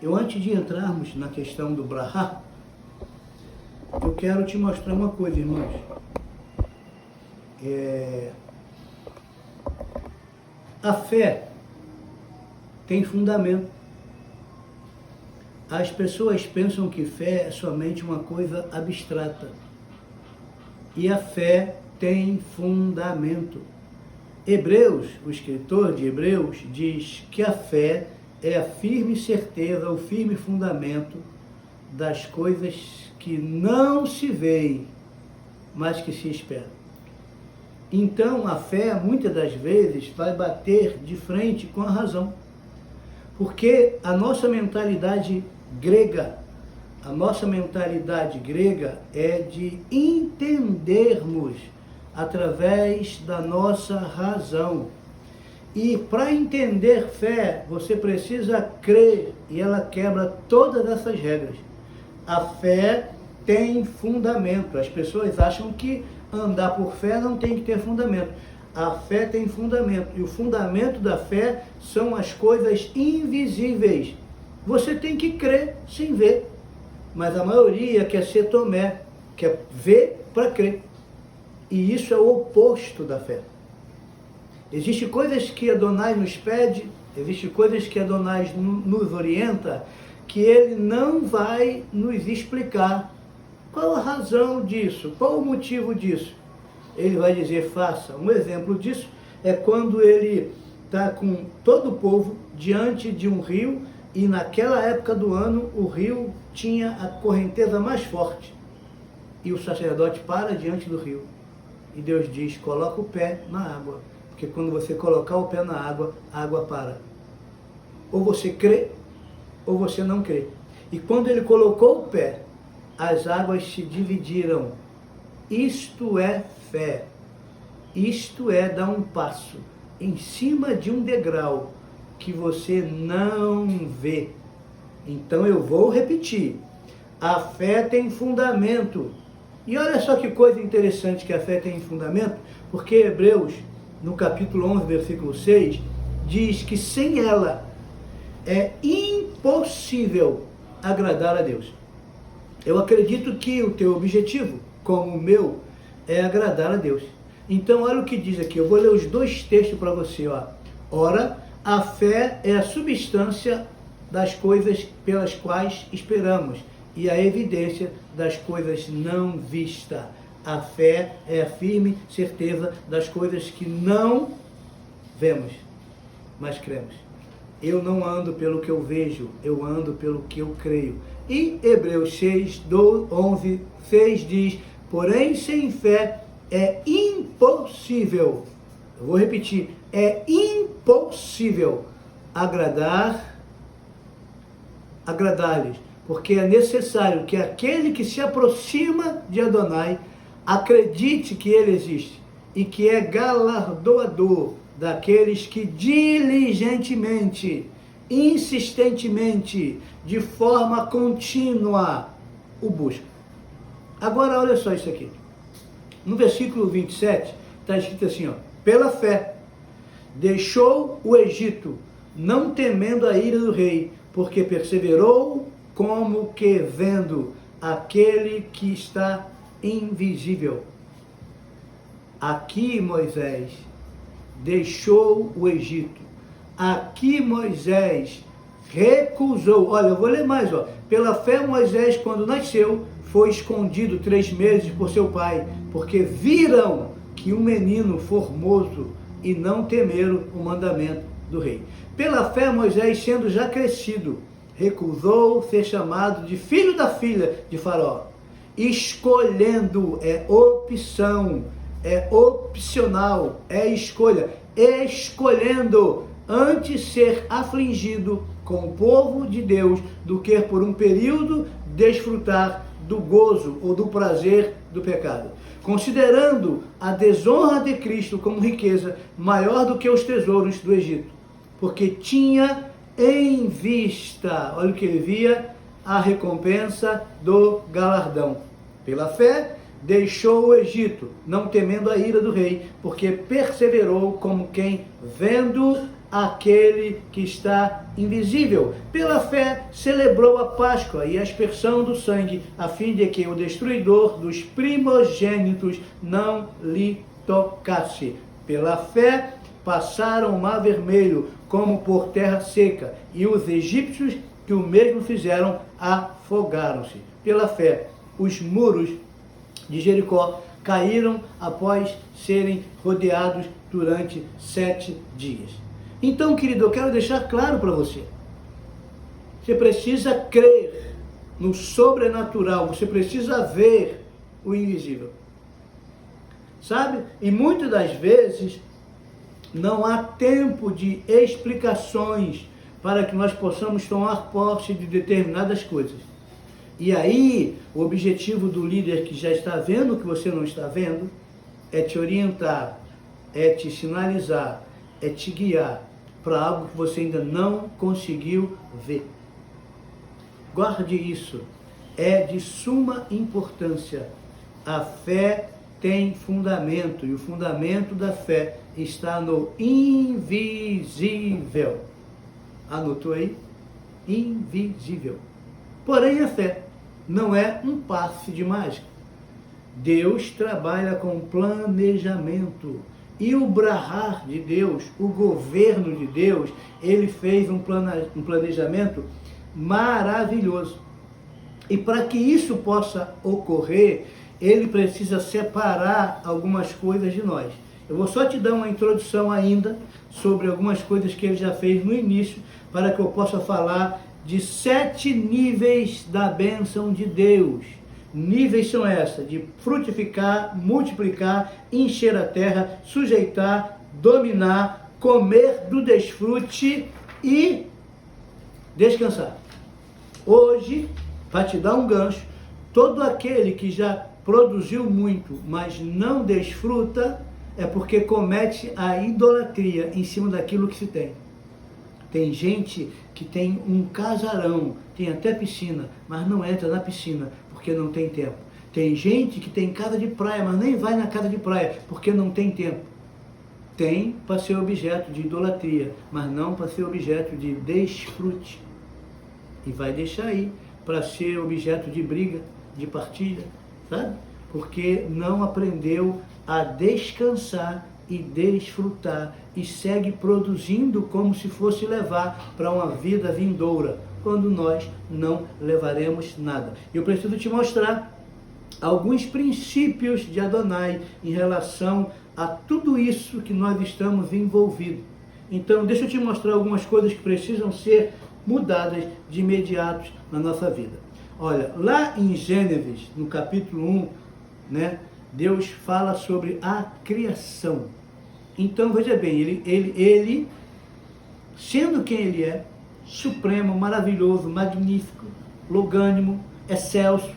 Antes de entrarmos na questão do Brahá, eu quero te mostrar uma coisa, irmãos. A fé tem fundamento. As pessoas pensam que fé é somente uma coisa abstrata. E a fé tem fundamento. Hebreus, o escritor de Hebreus, diz que a fé é a firme certeza, o firme fundamento das coisas que não se veem, mas que se esperam. Então, a fé, muitas das vezes, vai bater de frente com a razão. Porque a nossa mentalidade grega é de entendermos através da nossa razão. E para entender fé, você precisa crer, e ela quebra todas essas regras. A fé tem fundamento. As pessoas acham que andar por fé não tem que ter fundamento. A fé tem fundamento, e o fundamento da fé são as coisas invisíveis. Você tem que crer sem ver, mas a maioria quer ser Tomé, quer ver para crer. E isso é o oposto da fé. Existem coisas que Adonai nos pede, existem coisas que Adonai nos orienta, que Ele não vai nos explicar. Qual a razão disso? Qual o motivo disso? Ele vai dizer, faça. Um exemplo disso é quando ele está com todo o povo diante de um rio, e naquela época do ano o rio tinha a correnteza mais forte. E o sacerdote para diante do rio. E Deus diz, coloca o pé na água. Porque quando você colocar o pé na água, a água para. Ou você crê, ou você não crê. E quando ele colocou o pé, as águas se dividiram. Isto é fé. Isto é dar um passo em cima de um degrau que você não vê. Então eu vou repetir. A fé tem fundamento. E olha só que coisa interessante que a fé tem fundamento, porque Hebreus, no capítulo 11, versículo 6, diz que sem ela é impossível agradar a Deus. Eu acredito que o teu objetivo, como o meu, é agradar a Deus. Então, olha o que diz aqui. Eu vou ler os dois textos para você. Ora, a fé é a substância das coisas pelas quais esperamos e a evidência das coisas não vistas. A fé é a firme certeza das coisas que não vemos, mas cremos. Eu não ando pelo que eu vejo, eu ando pelo que eu creio. E Hebreus 6, 11, 6 diz, porém sem fé é impossível, eu vou repetir, é impossível agradar-lhes, porque é necessário que aquele que se aproxima de Adonai acredite que ele existe e que é galardoador daqueles que diligentemente, insistentemente, de forma contínua o buscam. Agora olha só isso aqui. No versículo 27 está escrito assim, pela fé deixou o Egito, não temendo a ira do rei, porque perseverou como que vendo aquele que está invisível. Aqui Moisés deixou o Egito. Aqui Moisés recusou. Olha, eu vou ler mais. Pela fé Moisés, quando nasceu, foi escondido 3 meses por seu pai, porque viram que um menino formoso e não temeram o mandamento do rei. Pela fé Moisés, sendo já crescido, recusou ser chamado de filho da filha de Faraó. Escolhendo, é opção, é opcional, é escolha, escolhendo antes ser afligido com o povo de Deus do que por um período desfrutar do gozo ou do prazer do pecado, considerando a desonra de Cristo como riqueza maior do que os tesouros do Egito, porque tinha em vista, olha o que ele via, a recompensa do galardão. Pela fé, deixou o Egito, não temendo a ira do rei, porque perseverou como quem, vendo aquele que está invisível. Pela fé, celebrou a Páscoa e a aspersão do sangue, a fim de que o destruidor dos primogênitos não lhe tocasse. Pela fé, passaram o mar vermelho como por terra seca, e os egípcios que o mesmo fizeram afogaram-se. Pela fé, os muros de Jericó caíram após serem rodeados durante 7 dias. Então, querido, eu quero deixar claro para você. Você precisa crer no sobrenatural, você precisa ver o invisível. Sabe? E muitas das vezes não há tempo de explicações para que nós possamos tomar posse de determinadas coisas. E aí, o objetivo do líder que já está vendo o que você não está vendo, é te orientar, é te sinalizar, é te guiar para algo que você ainda não conseguiu ver. Guarde isso, é de suma importância. A fé tem fundamento, e o fundamento da fé está no invisível. Anotou aí? Invisível. Porém, a fé não é um passe de mágica. Deus trabalha com planejamento. E o brahar de Deus, o governo de Deus, ele fez um planejamento maravilhoso. E para que isso possa ocorrer, ele precisa separar algumas coisas de nós. Eu vou só te dar uma introdução ainda sobre algumas coisas que ele já fez no início, para que eu possa falar de 7 níveis da bênção de Deus. Níveis são essas: de frutificar, multiplicar, encher a terra, sujeitar, dominar, comer do desfrute e descansar. Hoje, para te dar um gancho, todo aquele que já produziu muito, mas não desfruta, é porque comete a idolatria em cima daquilo que se tem. Tem gente que tem um casarão, tem até piscina, mas não entra na piscina porque não tem tempo. Tem gente que tem casa de praia, mas nem vai na casa de praia porque não tem tempo. Tem para ser objeto de idolatria, mas não para ser objeto de desfrute. E vai deixar aí para ser objeto de briga, de partilha, sabe? Porque não aprendeu a descansar e desfrutar, e segue produzindo como se fosse levar para uma vida vindoura, quando nós não levaremos nada. Eu preciso te mostrar alguns princípios de Adonai em relação a tudo isso que nós estamos envolvidos. Então, deixa eu te mostrar algumas coisas que precisam ser mudadas de imediato na nossa vida. Olha, lá em Gênesis, no capítulo 1, né, Deus fala sobre a criação. Então, veja bem, ele, sendo quem ele é, supremo, maravilhoso, magnífico, longânimo, excelso,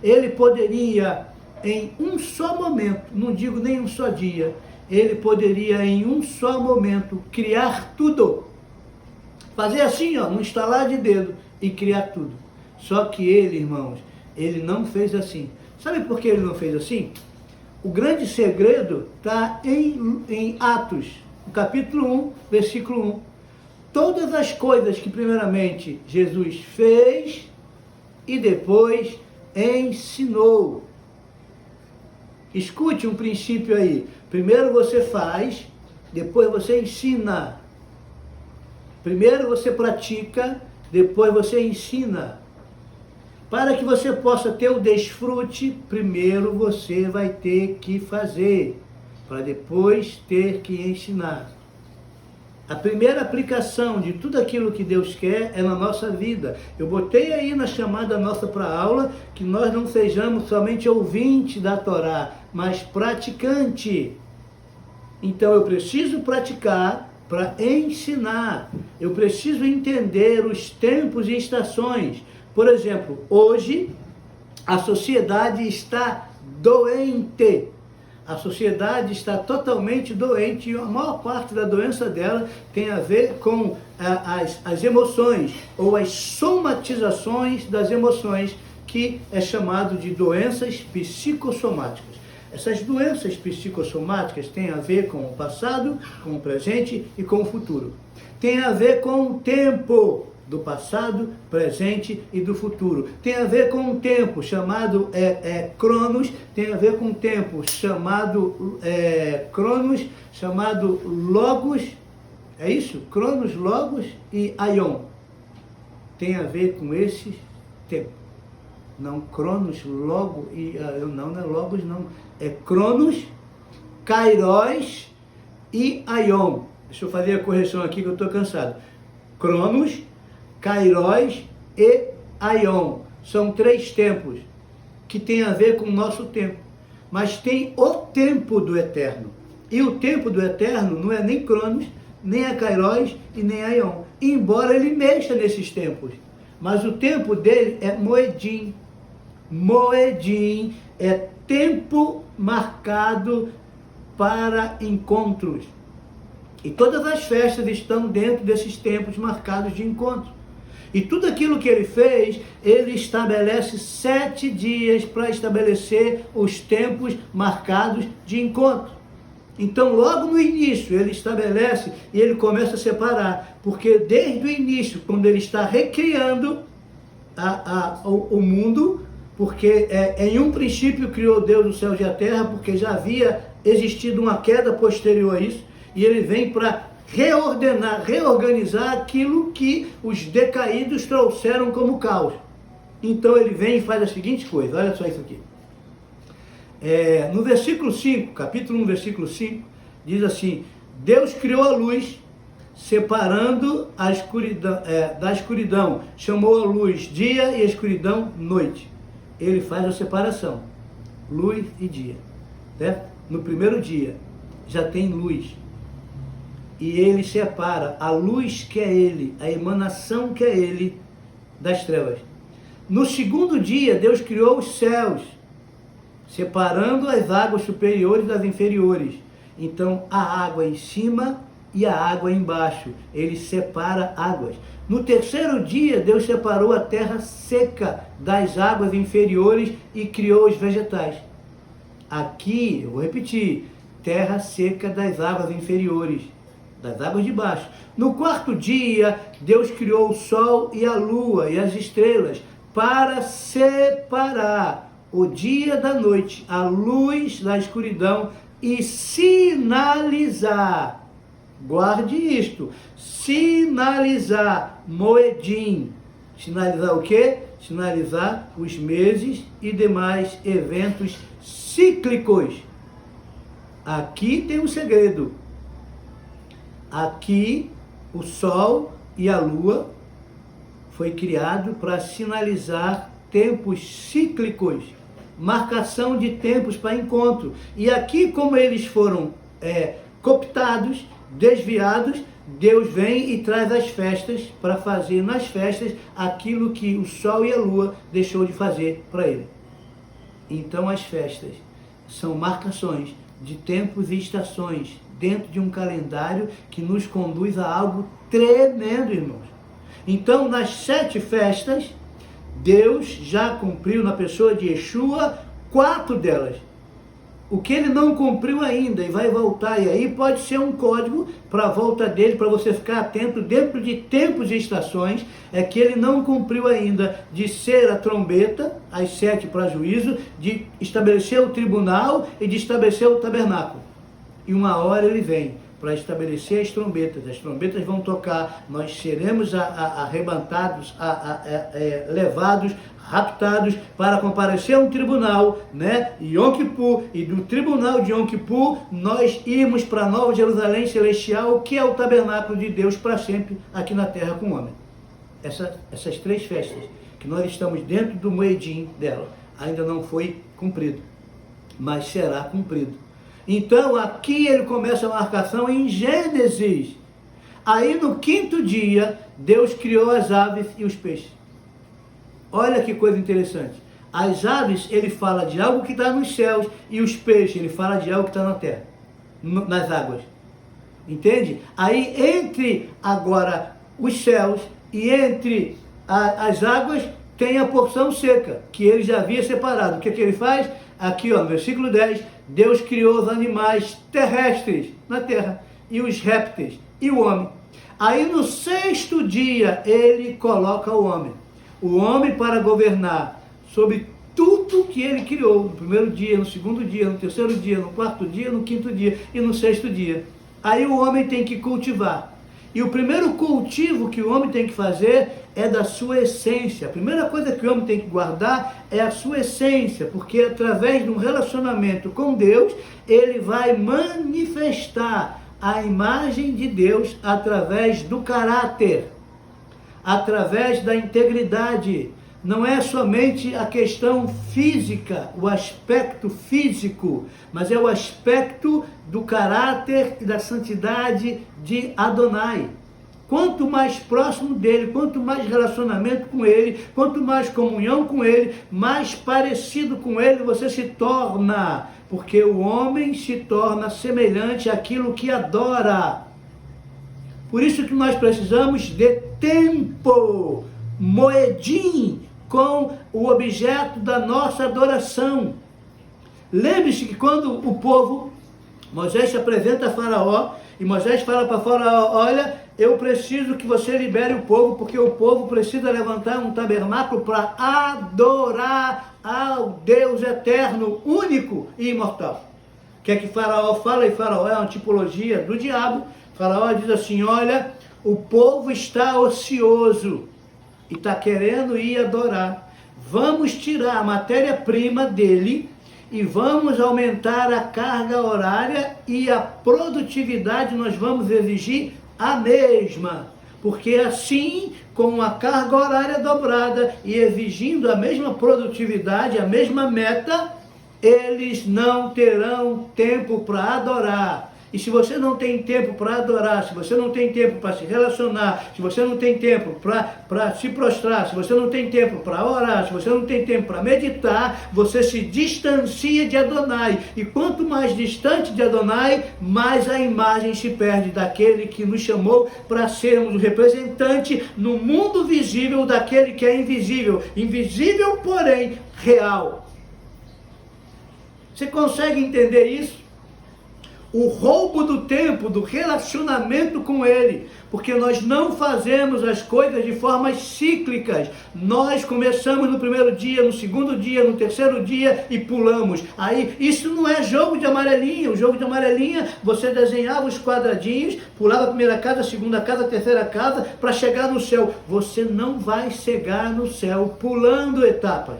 ele poderia em um só momento, não digo nem um só dia, ele poderia em um só momento criar tudo. Fazer assim, ó, num estalar de dedo e criar tudo. Só que ele, irmãos, ele não fez assim. Sabe por que ele não fez assim? O grande segredo está em Atos, no capítulo 1, versículo 1. Todas as coisas que primeiramente Jesus fez e depois ensinou. Escute um princípio aí. Primeiro você faz, depois você ensina. Primeiro você pratica, depois você ensina. Para que você possa ter o desfrute, primeiro você vai ter que fazer, para depois ter que ensinar. A primeira aplicação de tudo aquilo que Deus quer é na nossa vida. Eu botei aí na chamada nossa para a aula que nós não sejamos somente ouvintes da Torá, mas praticante. Então eu preciso praticar para ensinar. Eu preciso entender os tempos e estações. Por exemplo, hoje a sociedade está doente. A sociedade está totalmente doente e a maior parte da doença dela tem a ver com as emoções ou as somatizações das emoções, que é chamado de doenças psicossomáticas. Essas doenças psicossomáticas têm a ver com o passado, com o presente e com o futuro. Tem a ver com o tempo do passado, presente e do futuro. Tem a ver com um tempo chamado Cronos, tem a ver com um tempo chamado Cronos, chamado Logos, é isso? Cronos, Logos e Aion. Tem a ver com esses tempos. Não Cronos, Logo e Aion, não é Logos, não. É Cronos, Kairos e Aion. Deixa eu fazer a correção aqui que eu estou cansado. Cronos, Kairos e Aion. São 3 tempos que tem a ver com o nosso tempo. Mas tem o tempo do eterno. E o tempo do eterno não é nem Cronos, nem a Kairos e nem Aion. Embora ele mexa nesses tempos. Mas o tempo dele é Moedim. Moedim é tempo marcado para encontros. E todas as festas estão dentro desses tempos marcados de encontro. E tudo aquilo que ele fez, ele estabelece 7 dias para estabelecer os tempos marcados de encontro. Então, logo no início, ele estabelece e ele começa a separar. Porque desde o início, quando ele está recriando o mundo, porque em um princípio criou Deus os céus e a terra, porque já havia existido uma queda posterior a isso, e ele vem para reordenar, reorganizar aquilo que os decaídos trouxeram como caos. Então ele vem e faz a seguinte coisa, olha só isso aqui. No versículo 5, capítulo 1, versículo 5, diz assim: Deus criou a luz, separando a escuridão, da escuridão, chamou a luz dia e a escuridão noite. Ele faz a separação, luz e dia, certo? No primeiro dia já tem luz, e ele separa a luz que é ele, a emanação que é ele, das trevas. No segundo dia, Deus criou os céus, separando as águas superiores das inferiores. Então, a água em cima e a água embaixo. Ele separa águas. No terceiro dia, Deus separou a terra seca das águas inferiores e criou os vegetais. Aqui, eu vou repetir, terra seca das águas inferiores, das águas de baixo. No quarto dia, Deus criou o sol e a lua e as estrelas para separar o dia da noite, a luz da escuridão e sinalizar, guarde isto, sinalizar Moedim. Sinalizar o quê? Sinalizar os meses e demais eventos cíclicos. Aqui tem um segredo. Aqui o sol e a lua foi criado para sinalizar tempos cíclicos, marcação de tempos para encontro. E aqui, como eles foram cooptados, desviados, Deus vem e traz as festas para fazer nas festas aquilo que o sol e a lua deixou de fazer para ele. Então as festas são marcações de tempos e estações dentro de um calendário que nos conduz a algo tremendo, irmãos. Então, nas 7 festas, Deus já cumpriu na pessoa de Yeshua 4 delas. O que ele não cumpriu ainda e vai voltar, e aí pode ser um código para a volta dele, para você ficar atento dentro de tempos e estações, é que ele não cumpriu ainda de ser a trombeta, às 7 para juízo, de estabelecer o tribunal e de estabelecer o tabernáculo. E uma hora ele vem para estabelecer as trombetas vão tocar, nós seremos arrebatados, levados, raptados para comparecer a um tribunal, né? Yom Kippur, e do tribunal de Yom Kippur nós irmos para a Nova Jerusalém Celestial, que é o tabernáculo de Deus para sempre aqui na terra com o homem. Essas 3 festas que nós estamos dentro do Moedim dela, ainda não foi cumprido, mas será cumprido. Então aqui ele começa a marcação em Gênesis. Aí no 5º dia, Deus criou as aves e os peixes. Olha que coisa interessante. As aves, ele fala de algo que está nos céus, e os peixes, ele fala de algo que está na terra, nas águas. Entende? Aí entre agora os céus e entre as águas, tem a porção seca, que ele já havia separado. O que ele faz? Aqui, ó, no versículo 10, Deus criou os animais terrestres na terra, e os répteis, e o homem. Aí no sexto dia, ele coloca o homem para governar sobre tudo que ele criou, no primeiro dia, no segundo dia, no terceiro dia, no quarto dia, no quinto dia e no sexto dia. Aí o homem tem que cultivar. E o primeiro cultivo que o homem tem que fazer é da sua essência. A primeira coisa que o homem tem que guardar é a sua essência, porque através de um relacionamento com Deus, ele vai manifestar a imagem de Deus através do caráter, através da integridade. Não é somente a questão física, o aspecto físico, mas é o aspecto do caráter e da santidade de Adonai. Quanto mais próximo dele, quanto mais relacionamento com ele, quanto mais comunhão com ele, mais parecido com ele você se torna, porque o homem se torna semelhante àquilo que adora. Por isso que nós precisamos de tempo, moedim, com o objeto da nossa adoração. Lembre-se que quando o povo, Moisés se apresenta a Faraó, e Moisés fala para Faraó, olha, eu preciso que você libere o povo, porque o povo precisa levantar um tabernáculo para adorar ao Deus eterno, único e imortal. O que é que Faraó fala? E Faraó é uma tipologia do diabo. Faraó diz assim, olha, o povo está ocioso e está querendo ir adorar. Vamos tirar a matéria-prima dele e vamos aumentar a carga horária e a produtividade nós vamos exigir a mesma. Porque assim, com a carga horária dobrada e exigindo a mesma produtividade, a mesma meta, eles não terão tempo para adorar. E se você não tem tempo para adorar, se você não tem tempo para se relacionar, se você não tem tempo para se prostrar, se você não tem tempo para orar, se você não tem tempo para meditar, você se distancia de Adonai. E quanto mais distante de Adonai, mais a imagem se perde daquele que nos chamou para sermos o representante no mundo visível daquele que é invisível. Invisível, porém, real. Você consegue entender isso? O roubo do tempo, do relacionamento com Ele, porque nós não fazemos as coisas de formas cíclicas. Nós começamos no primeiro dia, no segundo dia, no terceiro dia e pulamos. Aí, isso não é jogo de amarelinha. O jogo de amarelinha, você desenhava os quadradinhos, pulava a primeira casa, a segunda casa, a terceira casa, para chegar no céu. Você não vai chegar no céu pulando etapas.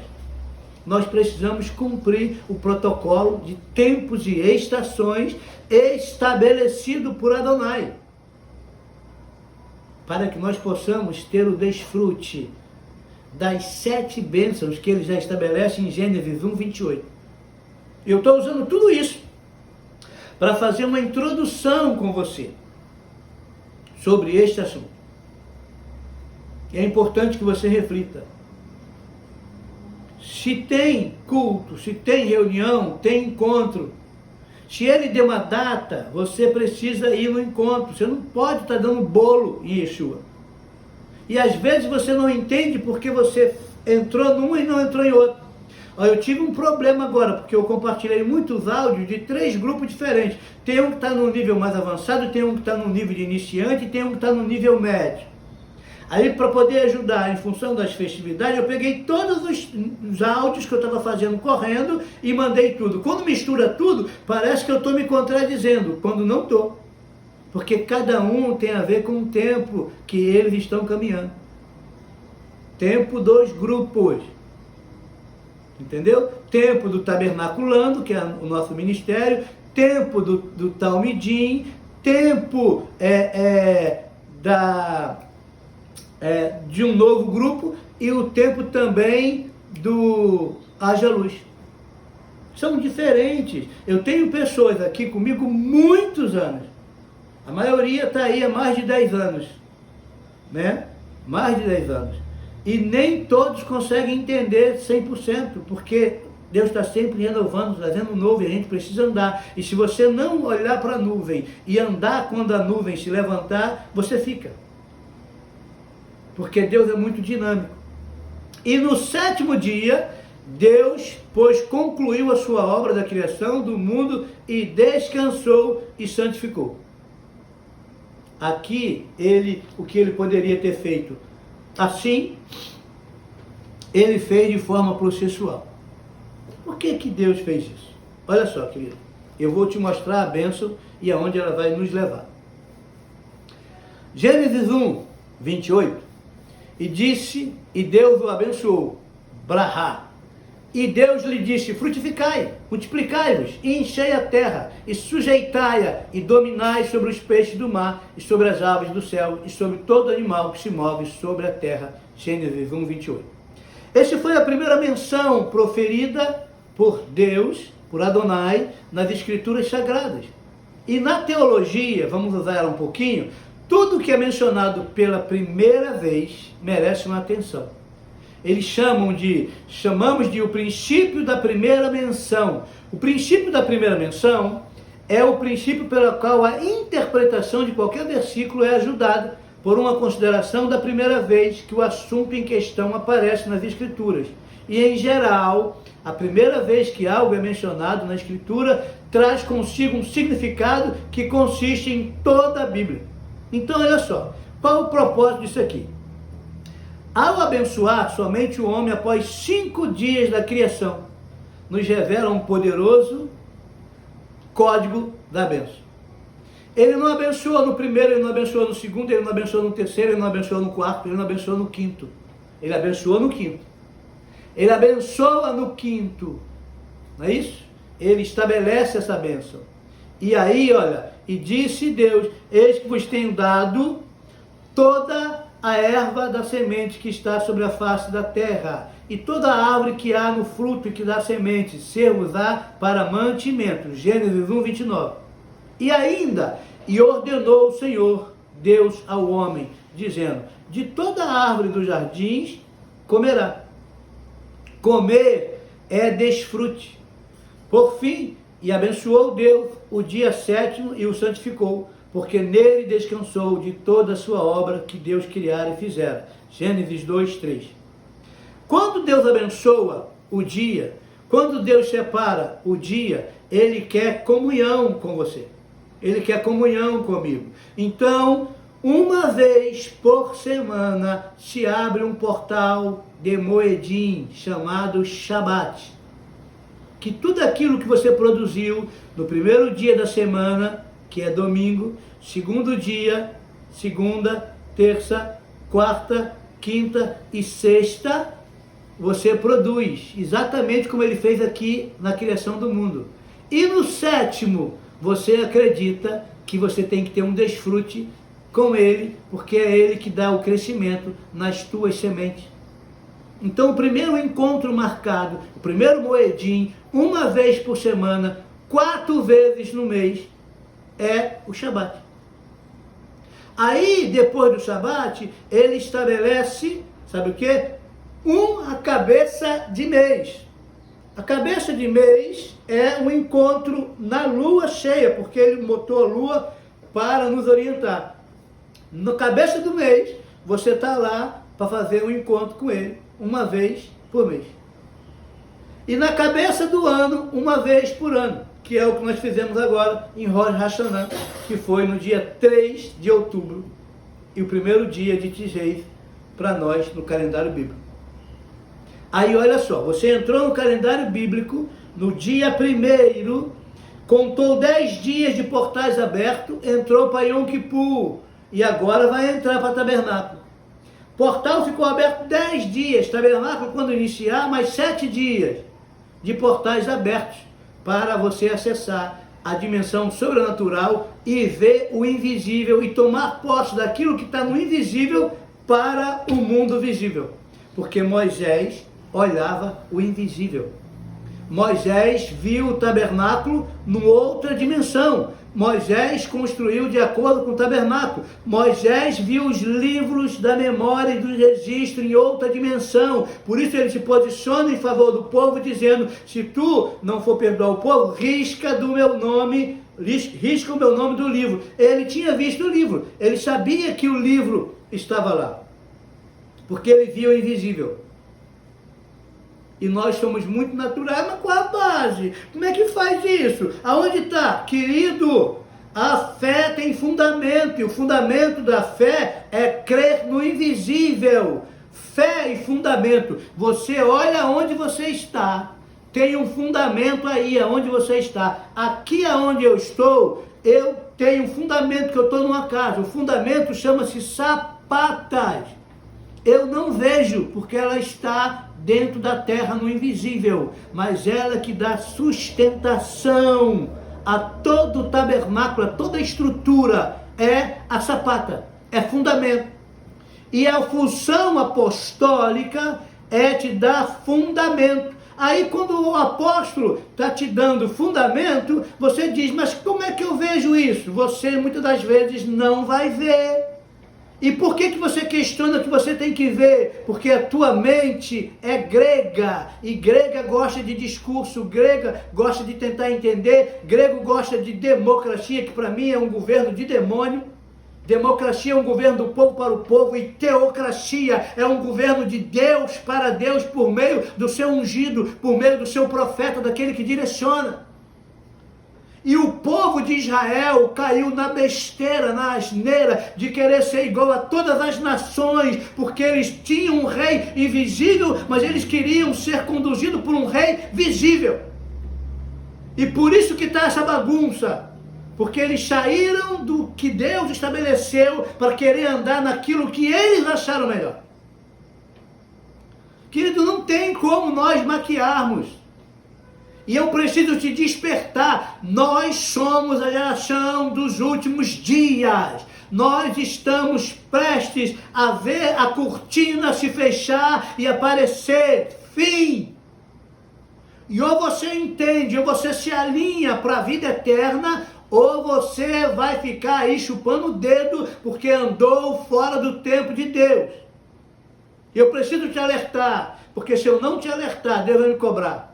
Nós precisamos cumprir o protocolo de tempos e estações estabelecido por Adonai, para que nós possamos ter o desfrute das 7 bênçãos que ele já estabelece em Gênesis 1, 28. Eu estou usando tudo isso para fazer uma introdução com você sobre este assunto. É importante que você reflita. Se tem culto, se tem reunião, tem encontro. Se ele deu uma data, você precisa ir no encontro. Você não pode estar dando bolo em Yeshua. E às vezes você não entende porque você entrou num e não entrou em outro. Eu tive um problema agora, porque eu compartilhei muitos áudios de 3 grupos diferentes. Tem um que está no nível mais avançado, tem um que está no nível de iniciante e tem um que está no nível médio. Aí, para poder ajudar em função das festividades, eu peguei todos os áudios que eu estava fazendo correndo e mandei tudo. Quando mistura tudo, parece que eu estou me contradizendo, quando não estou. Porque cada um tem a ver com o tempo que eles estão caminhando. Tempo dos grupos. Entendeu? Tempo do tabernaculando, que é o nosso ministério. Tempo do talmidim. Tempo de um novo grupo e o tempo também do Haja Luz. São diferentes. Eu tenho pessoas aqui comigo muitos anos. A maioria está aí há mais de 10 anos. Né? Mais de 10 anos. E nem todos conseguem entender 100%, porque Deus está sempre renovando, trazendo um novo e a gente precisa andar. E se você não olhar para a nuvem e andar quando a nuvem se levantar, você fica. Porque Deus é muito dinâmico. E no sétimo dia, Deus, pois, concluiu a sua obra da criação do mundo e descansou e santificou. Aqui, o que ele poderia ter feito assim, ele fez de forma processual. Por que Deus fez isso? Olha só, querido, eu vou te mostrar a bênção e aonde ela vai nos levar. Gênesis 1, 28, e disse, e Deus o abençoou, Brahá. E Deus lhe disse, frutificai, multiplicai-vos, e enchei a terra, e sujeitai-a, e dominai sobre os peixes do mar, e sobre as aves do céu, e sobre todo animal que se move sobre a terra. Gênesis 1, 28. Essa foi a primeira menção proferida por Deus, por Adonai, nas Escrituras Sagradas. E na teologia, vamos usar ela um pouquinho, tudo que é mencionado pela primeira vez merece uma atenção. Eles chamamos de o princípio da primeira menção. O princípio da primeira menção é o princípio pelo qual a interpretação de qualquer versículo é ajudada por uma consideração da primeira vez que o assunto em questão aparece nas Escrituras. E, em geral, a primeira vez que algo é mencionado na Escritura traz consigo um significado que consiste em toda a Bíblia. Então, olha só, qual o propósito disso aqui? Ao abençoar somente o homem após 5 dias da criação, nos revela um poderoso código da bênção. Ele não abençoa no primeiro, ele não abençoa no segundo, ele não abençoa no terceiro, ele não abençoa no quarto, ele não abençoa no quinto. Ele abençoa no quinto. Ele abençoa no quinto. Não é isso? Ele estabelece essa bênção. E aí, olha, e disse Deus, eis que vos tenho dado toda a erva da semente que está sobre a face da terra, e toda árvore que há no fruto e que dá semente, ser-vos-á para mantimento. Gênesis 1, 29. E ainda, e ordenou o Senhor, Deus ao homem, dizendo, de toda árvore dos jardins comerá. Comer é desfrute. Por fim, e abençoou Deus o dia sétimo e o santificou, porque nele descansou de toda a sua obra que Deus criara e fizera. Gênesis 2, 3. Quando Deus abençoa o dia, quando Deus separa o dia, Ele quer comunhão com você. Ele quer comunhão comigo. Então, uma vez por semana, se abre um portal de Moedim, chamado Shabat. Que tudo aquilo que você produziu no primeiro dia da semana, que é domingo, segundo dia, segunda, terça, quarta, quinta e sexta, você produz, exatamente como ele fez aqui na criação do mundo. E no sétimo, você acredita que você tem que ter um desfrute com ele, porque é ele que dá o crescimento nas tuas sementes. Então, o primeiro encontro marcado, o primeiro moedim, uma vez por semana, 4 vezes no mês, é o Shabat. Aí, depois do Shabat, ele estabelece, sabe o quê? A cabeça de mês. A cabeça de mês é um encontro na lua cheia, porque ele botou a lua para nos orientar. Na cabeça do mês, você está lá para fazer um encontro com ele, uma vez por mês. E na cabeça do ano, uma vez por ano, que é o que nós fizemos agora em Rosh Hashanah, que foi no dia 3 de outubro, e o primeiro dia de Tishrei para nós no calendário bíblico. Aí olha só, você entrou no calendário bíblico, no dia 1º, contou 10 dias de portais abertos, entrou para Yom Kippur, e agora vai entrar para tabernáculo. Portal ficou aberto 10 dias, tabernáculo quando iniciar, mais 7 dias de portais abertos, para você acessar a dimensão sobrenatural e ver o invisível e tomar posse daquilo que está no invisível para o mundo visível. Porque Moisés olhava o invisível. Moisés viu o tabernáculo numa outra dimensão. Moisés construiu de acordo com o tabernáculo. Moisés viu os livros da memória e do registro em outra dimensão. Por isso ele se posiciona em favor do povo, dizendo, se tu não for perdoar o povo, risca o meu nome do livro. Ele tinha visto o livro. Ele sabia que o livro estava lá. Porque ele viu o invisível. E nós somos muito naturais, mas qual a base? Como é que faz isso? Aonde está? Querido, a fé tem fundamento, e o fundamento da fé é crer no invisível. Fé e fundamento. Você olha onde você está, tem um fundamento aí, aonde você está. Aqui aonde eu estou, eu tenho um fundamento, que eu estou numa casa. O fundamento chama-se sapatas. Eu não vejo, porque ela está dentro da terra, no invisível, mas ela que dá sustentação a todo o tabernáculo, a toda a estrutura, é a sapata, é fundamento. E a função apostólica é te dar fundamento. Aí quando o apóstolo está te dando fundamento, você diz, mas como é que eu vejo isso? Você muitas das vezes não vai ver. E por que você questiona que você tem que ver? Porque a tua mente é grega, e grega gosta de discurso, grega gosta de tentar entender, grego gosta de democracia, que para mim é um governo de demônio. Democracia é um governo do povo para o povo, e teocracia é um governo de Deus para Deus, por meio do seu ungido, por meio do seu profeta, daquele que direciona. E o povo de Israel caiu na besteira, na asneira de querer ser igual a todas as nações, porque eles tinham um rei invisível, mas eles queriam ser conduzidos por um rei visível. E por isso que está essa bagunça, porque eles saíram do que Deus estabeleceu para querer andar naquilo que eles acharam melhor. Querido, não tem como nós maquiarmos. E eu preciso te despertar. Nós somos a geração dos últimos dias. Nós estamos prestes a ver a cortina se fechar e aparecer. Fim. E ou você entende, ou você se alinha para a vida eterna, ou você vai ficar aí chupando o dedo porque andou fora do tempo de Deus. Eu preciso te alertar, porque se eu não te alertar, Deus vai me cobrar.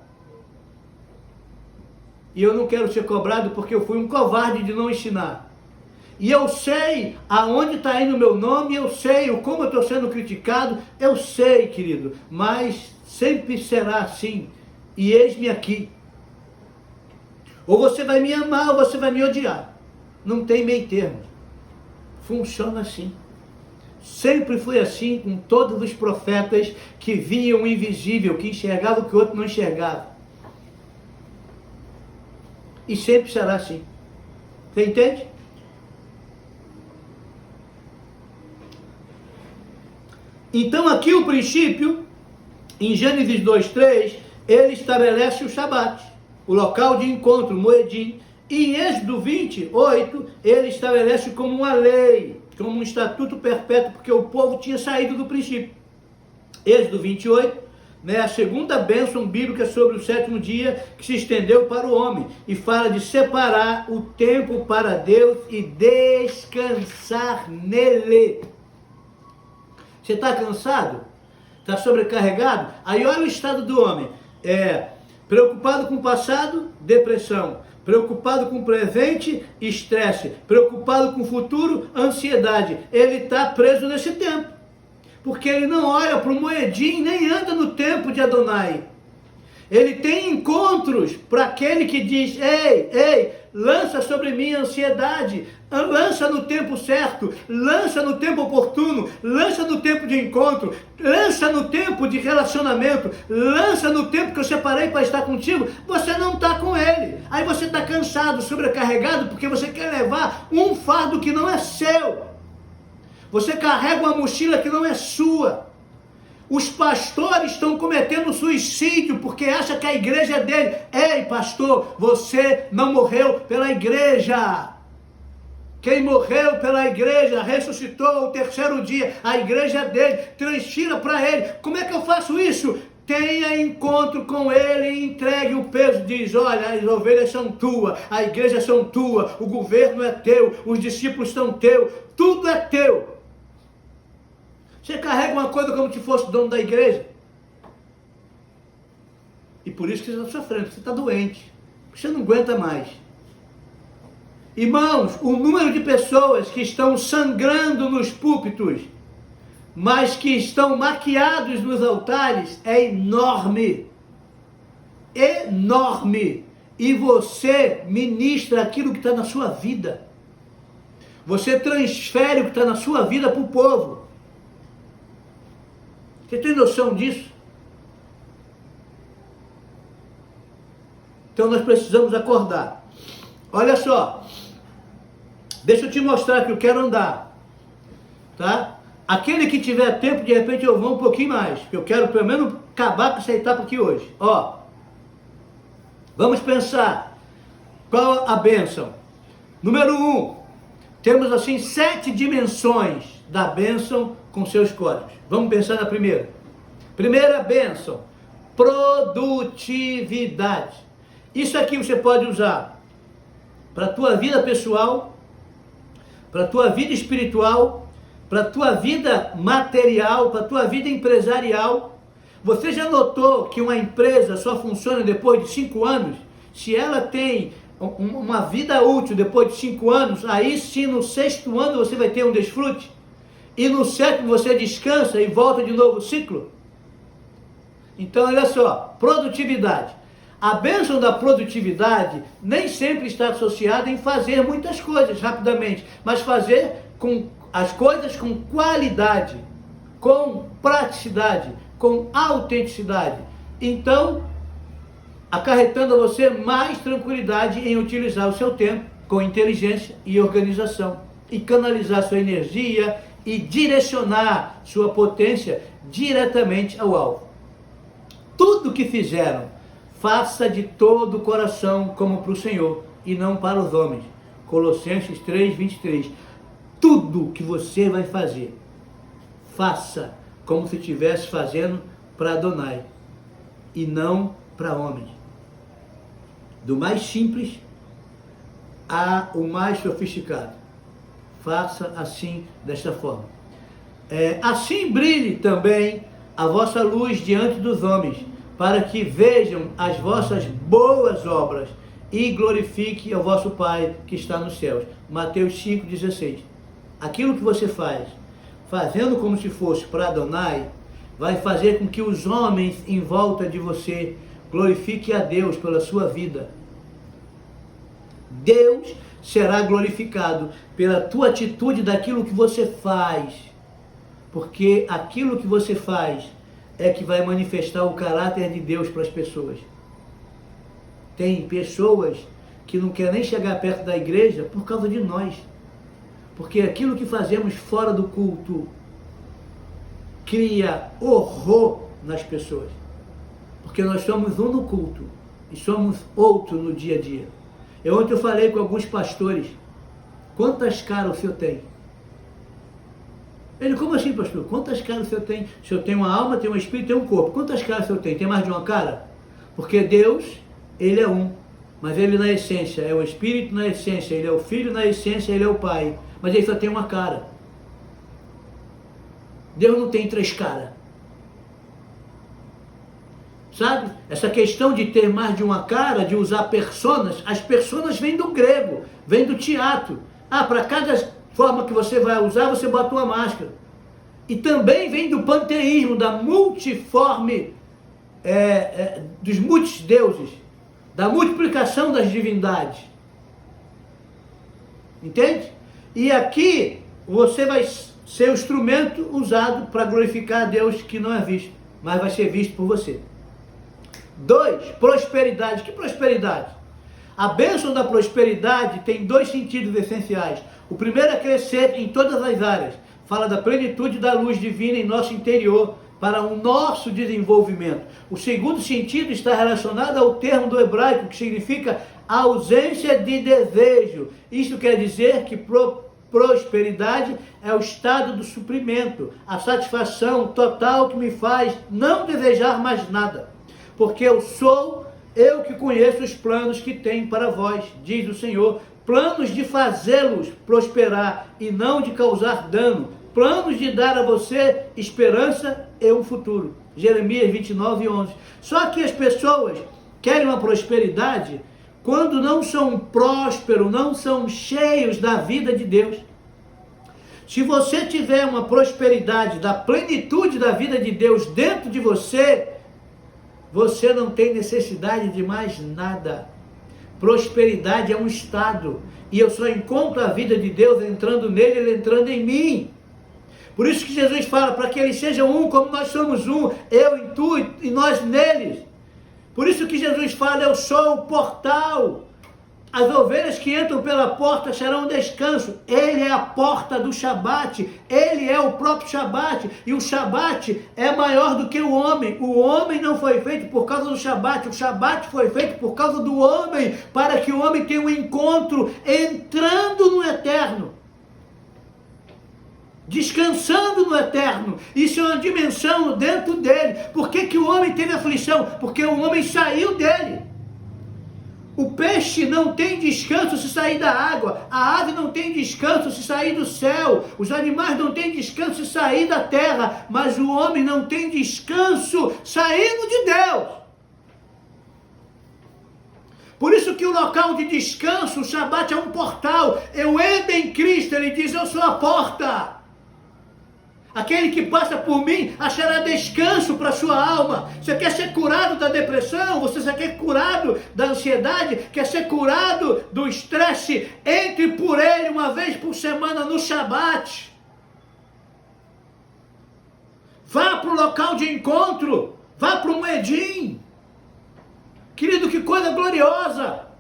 E eu não quero ser cobrado porque eu fui um covarde de não ensinar. E eu sei aonde está indo o meu nome, eu sei como eu estou sendo criticado, eu sei, querido, mas sempre será assim. E eis-me aqui. Ou você vai me amar ou você vai me odiar. Não tem meio termo. Funciona assim. Sempre foi assim com todos os profetas que viam o invisível, que enxergavam o que o outro não enxergava. E sempre será assim. Você entende? Então aqui o princípio, em Gênesis 2:3, ele estabelece o Shabat, o local de encontro, o Moedim. E em Êxodo 28, ele estabelece como uma lei, como um estatuto perpétuo, porque o povo tinha saído do princípio. Êxodo 28, a segunda bênção bíblica sobre o sétimo dia, que se estendeu para o homem, e fala de separar o tempo para Deus e descansar nele. Você está cansado? Está sobrecarregado? Aí olha o estado do homem. Preocupado com o passado, depressão. Preocupado com o presente, estresse. Preocupado com o futuro, ansiedade. Ele está preso nesse tempo. Porque ele não olha para o Moedim, nem anda no tempo de Adonai. Ele tem encontros para aquele que diz, ei, lança sobre mim a ansiedade, lança no tempo certo, lança no tempo oportuno, lança no tempo de encontro, lança no tempo de relacionamento, lança no tempo que eu separei para estar contigo. Você não está com ele. Aí você está cansado, sobrecarregado, porque você quer levar um fardo que não é seu. Você carrega uma mochila que não é sua. Os pastores estão cometendo suicídio porque acham que a igreja é dele. Ei, pastor, você não morreu pela igreja. Quem morreu pela igreja ressuscitou ao terceiro dia. A igreja é dele. Transfira para ele. Como é que eu faço isso? Tenha encontro com ele e entregue o peso. Diz, olha, as ovelhas são tuas, a igreja são tua, o governo é teu, os discípulos são teus, tudo é teu. Você carrega uma coisa como se fosse dono da igreja. E por isso que você está sofrendo, você está doente. Você não aguenta mais. Irmãos, o número de pessoas que estão sangrando nos púlpitos mas que estão maquiados nos altares, é enorme. Enorme. E você ministra aquilo que está na sua vida. Você transfere o que está na sua vida para o povo. Você tem noção disso? Então nós precisamos acordar. Olha só. Deixa eu te mostrar que eu quero andar. Tá? Aquele que tiver tempo, de repente eu vou um pouquinho mais. Porque eu quero pelo menos acabar com essa etapa aqui hoje. Ó. Vamos pensar. Qual a bênção? Número 1. Temos assim 7 dimensões da bênção com seus códigos. Vamos pensar na primeira. Primeira bênção. Produtividade. Isso aqui você pode usar para a tua vida pessoal, para a tua vida espiritual, para a tua vida material, para a tua vida empresarial. Você já notou que uma empresa só funciona depois de 5 anos? Se ela tem uma vida útil depois de 5 anos, aí sim no 6º ano você vai ter um desfrute. E no 7º você descansa e volta de novo o ciclo. Então olha só, produtividade. A bênção da produtividade nem sempre está associada em fazer muitas coisas rapidamente, mas fazer as coisas com qualidade, com praticidade, com autenticidade. Então, acarretando a você mais tranquilidade em utilizar o seu tempo com inteligência e organização, e canalizar sua energia e direcionar sua potência diretamente ao alvo. Tudo que fizeram, faça de todo o coração como para o Senhor e não para os homens. Colossenses 3:23. Tudo que você vai fazer, faça como se estivesse fazendo para Adonai e não para homens. Do mais simples ao mais sofisticado. Faça assim, desta forma. Assim brilhe também a vossa luz diante dos homens, para que vejam as vossas boas obras e glorifique ao vosso Pai que está nos céus. Mateus 5:16. Aquilo que você faz, fazendo como se fosse para Adonai, vai fazer com que os homens em volta de você glorifiquem a Deus pela sua vida. Deus será glorificado pela tua atitude daquilo que você faz, porque aquilo que você faz é que vai manifestar o caráter de Deus para as pessoas. Tem pessoas que não querem nem chegar perto da igreja por causa de nós, porque aquilo que fazemos fora do culto cria horror nas pessoas, porque nós somos um no culto e somos outro no dia a dia. Ontem eu falei com alguns pastores: quantas caras o senhor tem? Ele: como assim, pastor? Quantas caras o senhor tem? O senhor tem uma alma, tem um espírito, tem um corpo. Quantas caras o senhor tem? Tem mais de uma cara? Porque Deus, Ele é um, mas Ele na essência é o Espírito, na essência Ele é o Filho, na essência Ele é o Pai, mas Ele só tem uma cara. Deus não tem 3 caras. Sabe? Essa questão de ter mais de uma cara, de usar personas, as personas vêm do grego, vêm do teatro. Para cada forma que você vai usar, você bota uma máscara. E também vem do panteísmo, da multiforme, dos muitos deuses, da multiplicação das divindades. Entende? E aqui você vai ser o instrumento usado para glorificar a Deus que não é visto, mas vai ser visto por você. 2, prosperidade. Que prosperidade? A bênção da prosperidade tem 2 sentidos essenciais. O primeiro é crescer em todas as áreas. Fala da plenitude da luz divina em nosso interior para o nosso desenvolvimento. O segundo sentido está relacionado ao termo do hebraico que significa ausência de desejo. Isso quer dizer que prosperidade é o estado do suprimento, a satisfação total que me faz não desejar mais nada. Porque eu que conheço os planos que tenho para vós, diz o Senhor, planos de fazê-los prosperar e não de causar dano, planos de dar a você esperança e um futuro. Jeremias 29:11. Só que as pessoas querem uma prosperidade quando não são prósperos, não são cheios da vida de Deus. Se você tiver uma prosperidade da plenitude da vida de Deus dentro de você, você não tem necessidade de mais nada. Prosperidade é um estado, e eu só encontro a vida de Deus entrando nele, ele entrando em mim. Por isso que Jesus fala, para que eles sejam um como nós somos um, eu em tu e nós neles. Por isso que Jesus fala, eu sou o portal. As ovelhas que entram pela porta acharão descanso. Ele é a porta do Shabat. Ele é o próprio Shabat. E o Shabat é maior do que o homem. O homem não foi feito por causa do Shabat. O Shabat foi feito por causa do homem. Para que o homem tenha um encontro entrando no eterno. Descansando no eterno. Isso é uma dimensão dentro dele. Por que que o homem teve aflição? Porque o homem saiu dele. O peixe não tem descanso se sair da água, a ave não tem descanso se sair do céu, os animais não têm descanso se sair da terra, mas o homem não tem descanso saindo de Deus. Por isso que o local de descanso, o Shabat é um portal. Eu entro em Cristo, ele diz, eu sou a porta. Aquele que passa por mim achará descanso para a sua alma. Você quer ser curado da depressão? Você quer ser curado da ansiedade? Quer ser curado do estresse? Entre por ele uma vez por semana no Shabat. Vá para o local de encontro. Vá para o Moedim. Querido, que coisa gloriosa.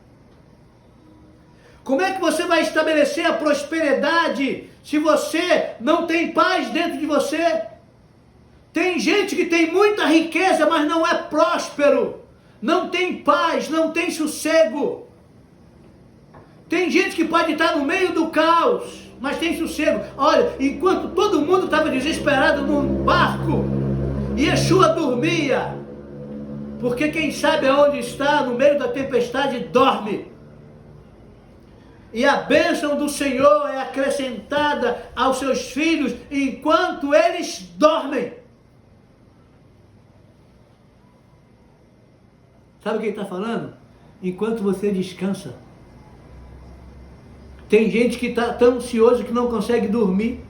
Como é que você vai estabelecer a prosperidade se você não tem paz dentro de você? Tem gente que tem muita riqueza, mas não é próspero. Não tem paz, não tem sossego. Tem gente que pode estar no meio do caos, mas tem sossego. Olha, enquanto todo mundo estava desesperado num barco, Yeshua dormia. Porque quem sabe aonde está, no meio da tempestade, dorme. E a bênção do Senhor é acrescentada aos seus filhos enquanto eles dormem. Sabe o que ele está falando? Enquanto você descansa. Tem gente que está tão ansioso que não consegue dormir.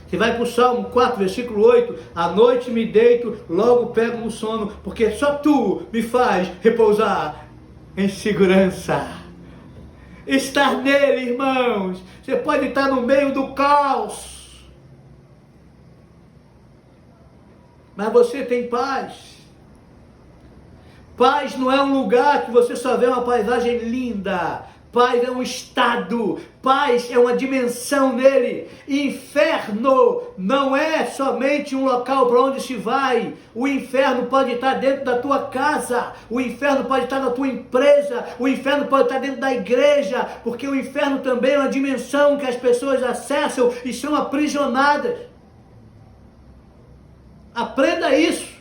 Você vai para o Salmo 4, versículo 8. À noite me deito, logo pego no sono, porque só tu me faz repousar em segurança. Estar nele, irmãos. Você pode estar no meio do caos, mas você tem paz. Paz não é um lugar que você só vê uma paisagem linda. Paz é um estado. Paz é uma dimensão nele. Inferno não é somente um local para onde se vai. O inferno pode estar dentro da tua casa. O inferno pode estar na tua empresa. O inferno pode estar dentro da igreja. Porque o inferno também é uma dimensão que as pessoas acessam e são aprisionadas. Aprenda isso.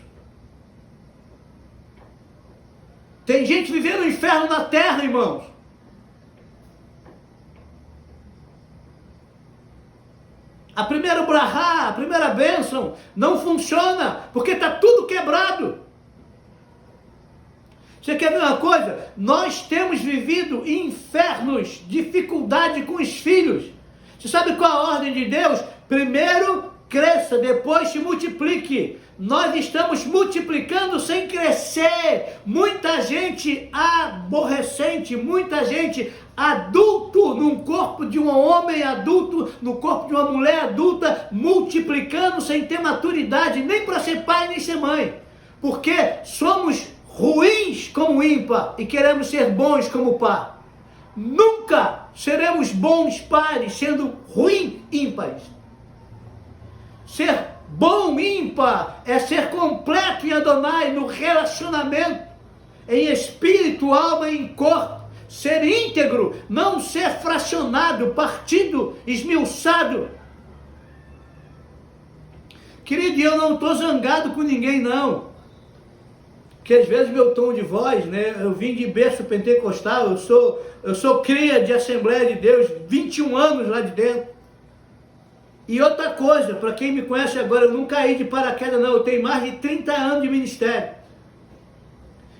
Tem gente vivendo o inferno na terra, irmãos. A primeira brahá, a primeira bênção, não funciona, porque está tudo quebrado. Você quer ver uma coisa? Nós temos vivido infernos, dificuldade com os filhos. Você sabe qual a ordem de Deus? Primeiro cresça, depois se multiplique. Nós estamos multiplicando sem crescer. Muita gente aborrecente, muita gente adulto num corpo de um homem adulto, no corpo de uma mulher adulta, multiplicando sem ter maturidade, nem para ser pai nem ser mãe. Porque somos ruins como ímpar e queremos ser bons como par. Nunca seremos bons pares sendo ruim ímpares. Ser bom ímpar é ser completo em Adonai, no relacionamento, em espírito, alma e em corpo. Ser íntegro, não ser fracionado, partido, esmiuçado. Querido, eu não estou zangado com ninguém, não. Porque às vezes meu tom de voz, né? Eu vim de berço pentecostal, eu sou cria de Assembleia de Deus, 21 anos lá de dentro. E outra coisa, para quem me conhece agora, eu não caí de paraquedas, não. Eu tenho mais de 30 anos de ministério.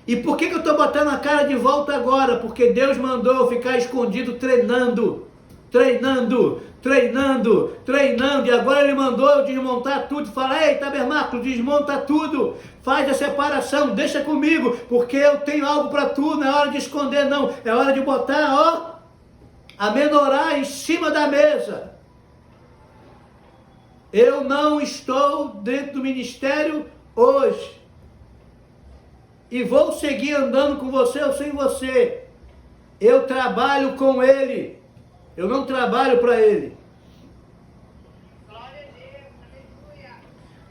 E por que eu estou botando a cara de volta agora? Porque Deus mandou eu ficar escondido treinando. treinando, treinando, treinando, e agora ele mandou eu desmontar tudo, fala, ei, tabernáculo, desmonta tudo, faz a separação, deixa comigo, porque eu tenho algo para tu, não é hora de esconder não, é hora de botar, ó, a menorá em cima da mesa. Eu não estou dentro do ministério hoje, e vou seguir andando com você ou sem você, eu trabalho com ele, eu não trabalho para ele.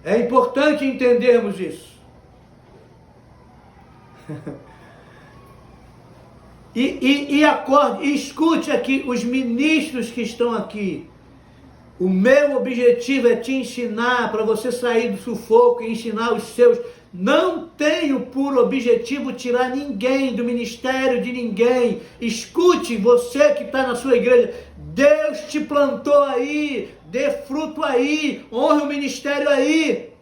É importante entendermos isso. Acorde, escute aqui os ministros que estão aqui. O meu objetivo é te ensinar para você sair do sufoco e ensinar os seus. Não tenho por objetivo tirar ninguém do ministério de ninguém. Escute, você que está na sua igreja, Deus te plantou aí, dê fruto aí, honre o ministério aí.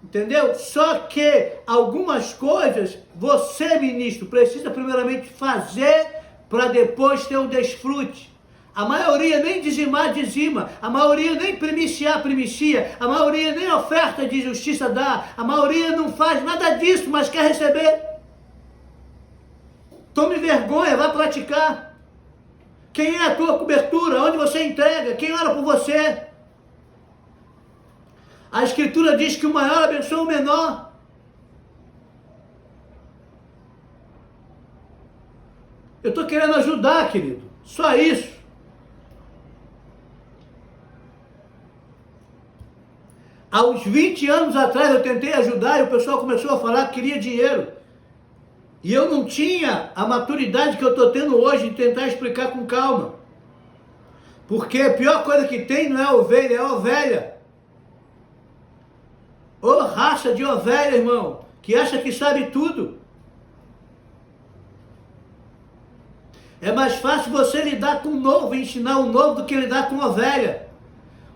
Entendeu? Só que algumas coisas você, ministro, precisa primeiramente fazer para depois ter o desfrute. A maioria nem dizimar, dizima. A maioria nem primiciar, primicia. A maioria nem oferta de justiça dá. A maioria não faz nada disso, mas quer receber. Tome vergonha, vá praticar. Quem é a tua cobertura? Onde você entrega? Quem ora por você? A Escritura diz que o maior abençoa o menor. Eu estou querendo ajudar, querido. Só isso. Há uns 20 anos atrás eu tentei ajudar e o pessoal começou a falar que queria dinheiro. E eu não tinha a maturidade que eu estou tendo hoje de tentar explicar com calma. Porque a pior coisa que tem não é ovelha, é ovelha. Ô raça de ovelha, irmão, que acha que sabe tudo. É mais fácil você lidar com o novo, ensinar o novo, do que lidar com ovelha.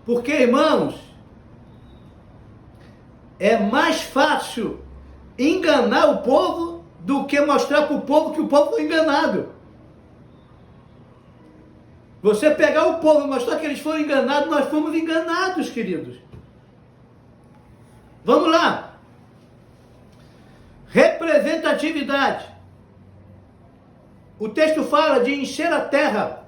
Porque, irmãos, é mais fácil enganar o povo do que mostrar para o povo que o povo foi enganado. Você pegar o povo e mostrar que eles foram enganados, nós fomos enganados, queridos. Vamos lá. Representatividade. O texto fala de encher a terra.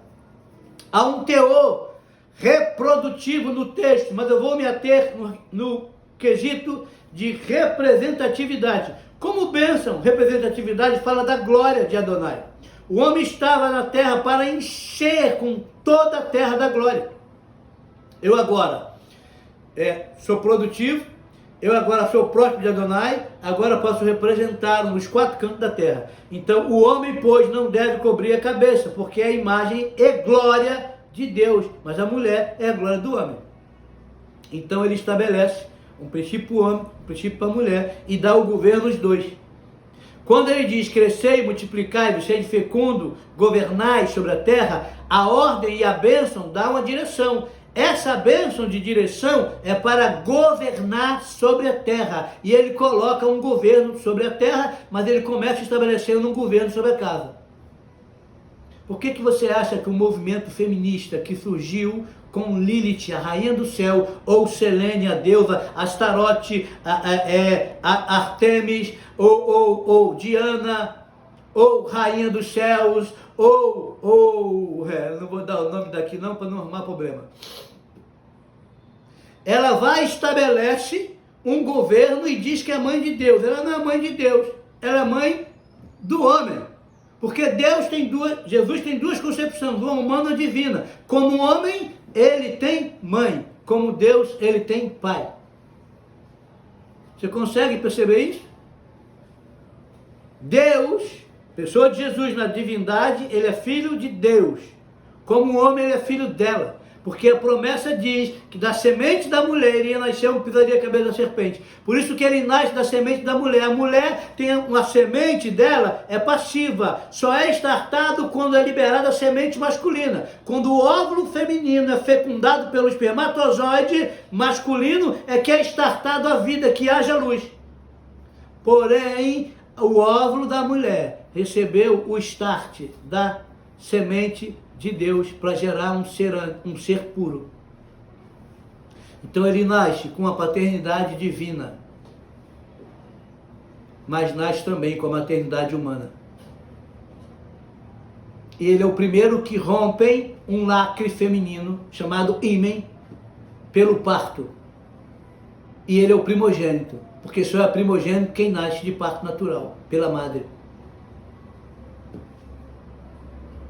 Há um teor reprodutivo no texto, mas eu vou me ater no quesito de representatividade. Como bênção, representatividade fala da glória de Adonai. O homem estava na terra para encher com toda a terra da glória. Eu agora sou produtivo, eu agora sou próximo de Adonai, agora posso representá-lo nos 4 cantos da terra. Então o homem, pois, não deve cobrir a cabeça, porque é a imagem e glória de Deus, mas a mulher é a glória do homem. Então ele estabelece um princípio para o homem, um princípio para a mulher, e dá o governo aos dois. Quando ele diz crescei, multiplicai, sede fecundo, governai sobre a terra, a ordem e a bênção dá uma direção. Essa bênção de direção é para governar sobre a terra. E ele coloca um governo sobre a terra, mas ele começa estabelecendo um governo sobre a casa. Por que você acha que o movimento feminista que surgiu com Lilith, a rainha do céu, ou Selene, a deusa, Astarote, a Artemis, ou Diana, ou rainha dos céus, não vou dar o nome daqui não, para não arrumar problema. Ela vai e estabelece um governo e diz que é mãe de Deus. Ela não é mãe de Deus, ela é mãe do homem. Porque Jesus tem duas concepções, uma humana e divina. Como homem, ele tem mãe. Como Deus, ele tem pai. Você consegue perceber isso? Deus, pessoa de Jesus na divindade, ele é filho de Deus. Como homem, ele é filho dela. Porque a promessa diz que da semente da mulher iria nascer um pisaria a cabeça da serpente. Por isso que ele nasce da semente da mulher. A mulher tem uma semente dela, é passiva. Só é estartado quando é liberada a semente masculina. Quando o óvulo feminino é fecundado pelo espermatozoide masculino, é que é estartado a vida, que haja luz. Porém, o óvulo da mulher recebeu o start da semente de Deus para gerar um ser puro. Então ele nasce com a paternidade divina, mas nasce também com a maternidade humana. E ele é o primeiro que rompe um lacre feminino chamado ímen pelo parto. E ele é o primogênito, porque só é primogênito quem nasce de parto natural, pela madre.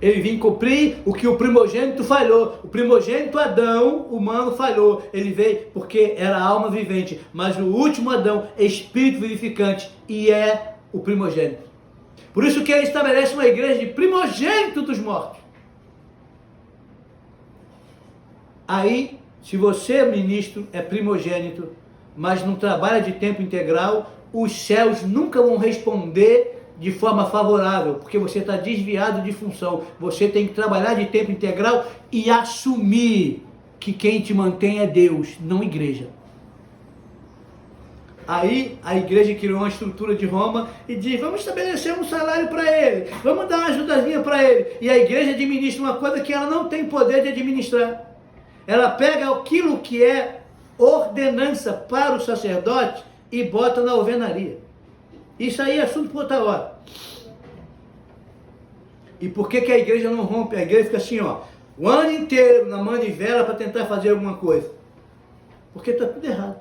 Ele vem cumprir o que o primogênito falhou. O primogênito Adão, humano, falhou. Ele veio porque era alma vivente, mas o último Adão é espírito vivificante e é o primogênito. Por isso que ele estabelece uma igreja de primogênito dos mortos. Aí, se você, ministro, é primogênito, mas não trabalha de tempo integral, os céus nunca vão responder de forma favorável, porque você está desviado de função. Você tem que trabalhar de tempo integral e assumir que quem te mantém é Deus, não igreja. Aí a igreja criou uma estrutura de Roma e diz, vamos estabelecer um salário para ele, vamos dar uma ajudazinha para ele. E a igreja administra uma coisa que ela não tem poder de administrar. Ela pega aquilo que é ordenança para o sacerdote e bota na alvenaria. Isso aí é assunto para outra hora. E por que a igreja não rompe? A igreja fica assim, ó, o ano inteiro na manivela para tentar fazer alguma coisa. Porque está tudo errado.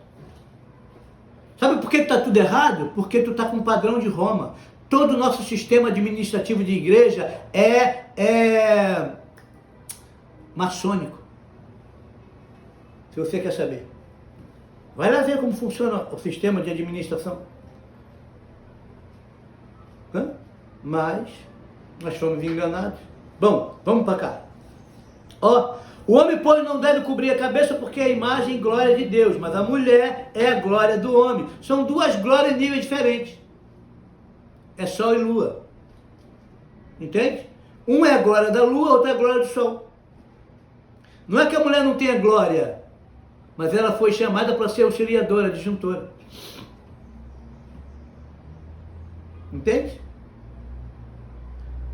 Sabe por que está tudo errado? Porque tu está com um padrão de Roma. Todo o nosso sistema administrativo de igreja é maçônico. Se você quer saber. Vai lá ver como funciona o sistema de administração. Mas nós fomos enganados. Bom, vamos para cá. Ó, o homem, pois, não deve cobrir a cabeça porque é a imagem e glória de Deus, mas a mulher é a glória do homem. São duas glórias em níveis diferentes. É sol e lua. Entende? Um é a glória da lua, outro é a glória do sol. Não é que a mulher não tenha glória, mas ela foi chamada para ser auxiliadora, disjuntora. Entende?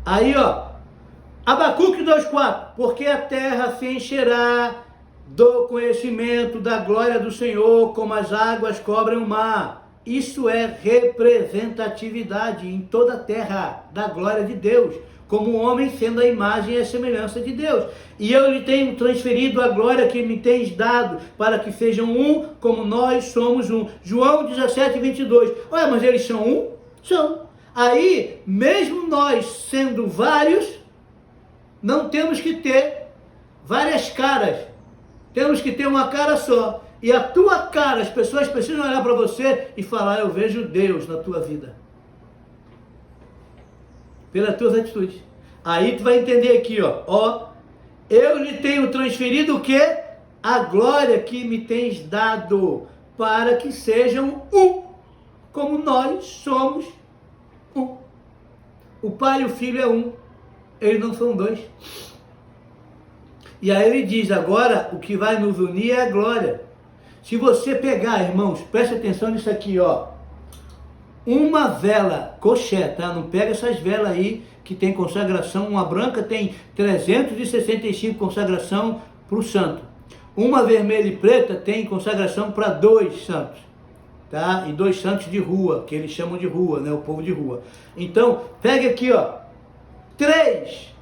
Aí, ó, Abacuque 2,4, porque a terra se encherá do conhecimento da glória do Senhor, como as águas cobrem o mar. Isso é representatividade em toda a terra da glória de Deus, como o homem sendo a imagem e a semelhança de Deus. E eu lhe tenho transferido a glória que me tens dado, para que sejam um, como nós somos um. João 17:22. Olha, mas eles são um? São. Aí, mesmo nós sendo vários, não temos que ter várias caras. Temos que ter uma cara só. E a tua cara, as pessoas precisam olhar para você e falar, eu vejo Deus na tua vida. Pelas tuas atitudes. Aí tu vai entender aqui, ó, eu lhe tenho transferido o quê? A glória que me tens dado, para que sejam um, como nós somos um. O pai e o filho é um, eles não são dois. E aí ele diz, agora o que vai nos unir é a glória. Se você pegar, irmãos, preste atenção nisso aqui, ó. Uma vela coché, tá? Não pega essas velas aí que tem consagração. Uma branca tem 365 consagração para o santo. Uma vermelha e preta tem consagração para 2 santos, tá? E 2 santos de rua, que eles chamam de rua, né? O povo de rua. Então, pega aqui, ó, 3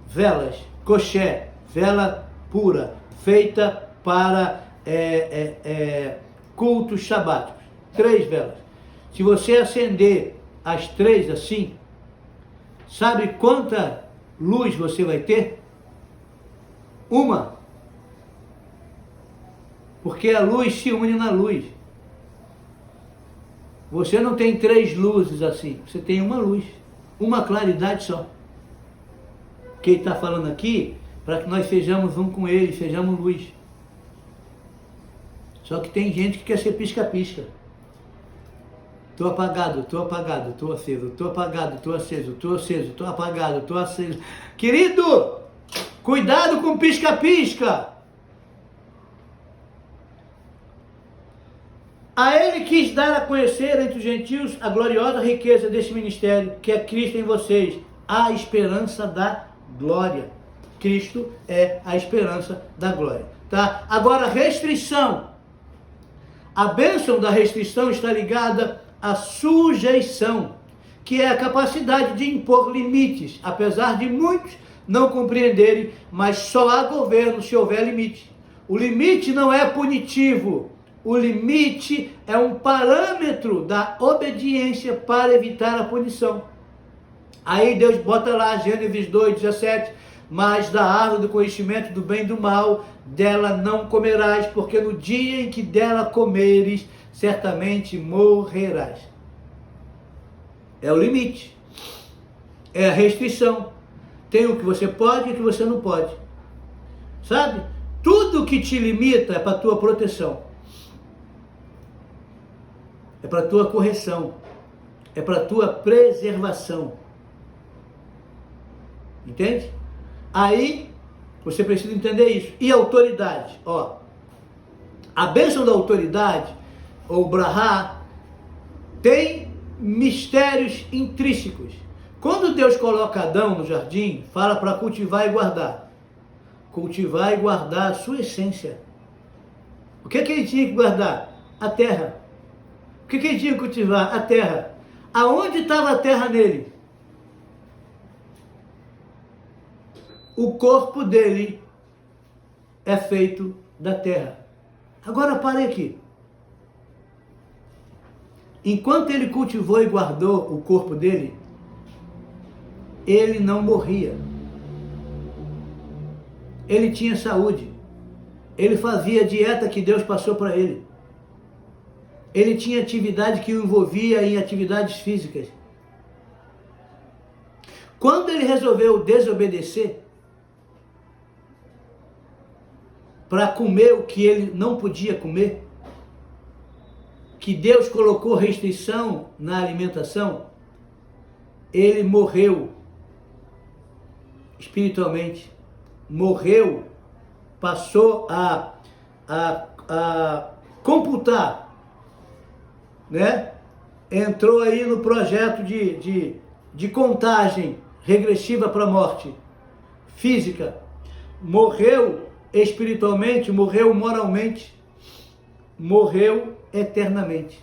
velas coché, vela pura, feita para cultos sabáticos. 3 velas. Se você acender as 3 assim, sabe quanta luz você vai ter? Uma. Porque a luz se une na luz. Você não tem 3 luzes assim, você tem uma luz, uma claridade só. Que ele está falando aqui, para que nós sejamos um com ele, sejamos luz. Só que tem gente que quer ser pisca-pisca. Estou apagado, estou apagado, estou aceso, estou apagado, estou aceso, estou aceso, estou apagado, estou aceso. Querido, cuidado com pisca-pisca. A ele quis dar a conhecer entre os gentios a gloriosa riqueza deste ministério, que é Cristo em vocês, a esperança da glória. Cristo é a esperança da glória. Tá? Agora, restrição. A bênção da restrição está ligada à sujeição, que é a capacidade de impor limites, apesar de muitos não compreenderem, mas só há governo se houver limite. O limite não é punitivo, o limite é um parâmetro da obediência para evitar a punição. Aí Deus bota lá, Gênesis 2:17, mas da árvore do conhecimento do bem e do mal, dela não comerás, porque no dia em que dela comeres, certamente morrerás. É o limite, é a restrição. Tem o que você pode e o que você não pode. Sabe? Tudo que te limita é para a tua proteção. É para a tua correção. É para a tua preservação. Entende? Aí, você precisa entender isso. E autoridade? Ó, a bênção da autoridade, ou brahá, tem mistérios intrínsecos. Quando Deus coloca Adão no jardim, fala para cultivar e guardar. Cultivar e guardar a sua essência. O que ele tinha que guardar? A terra. O que ele tinha que cultivar? A terra. Aonde estava a terra nele? O corpo dele é feito da terra. Agora pare aqui. Enquanto ele cultivou e guardou o corpo dele, ele não morria. Ele tinha saúde. Ele fazia a dieta que Deus passou para ele. Ele tinha atividade que o envolvia em atividades físicas. Quando ele resolveu desobedecer, para comer o que ele não podia comer, que Deus colocou restrição na alimentação, ele morreu espiritualmente, morreu, passou a computar, né? Entrou aí no projeto de contagem regressiva para a morte física, morreu espiritualmente, morreu moralmente, morreu eternamente.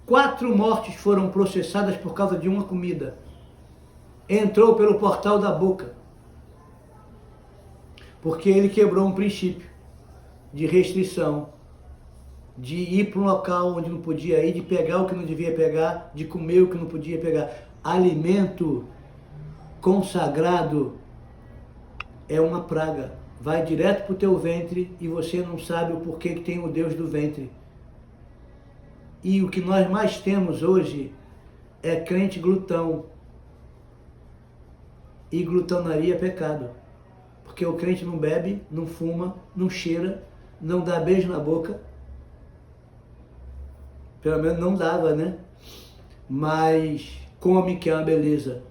4 mortes foram processadas por causa de uma comida. Entrou pelo portal da boca. Porque ele quebrou um princípio de restrição, de ir para um local onde não podia ir, de pegar o que não devia pegar, de comer o que não podia pegar. Alimento consagrado é uma praga. Vai direto para o teu ventre e você não sabe o porquê que tem o Deus do ventre. E o que nós mais temos hoje é crente glutão. E glutonaria é pecado. Porque o crente não bebe, não fuma, não cheira, não dá beijo na boca. Pelo menos não dava, né? Mas come, que é uma beleza.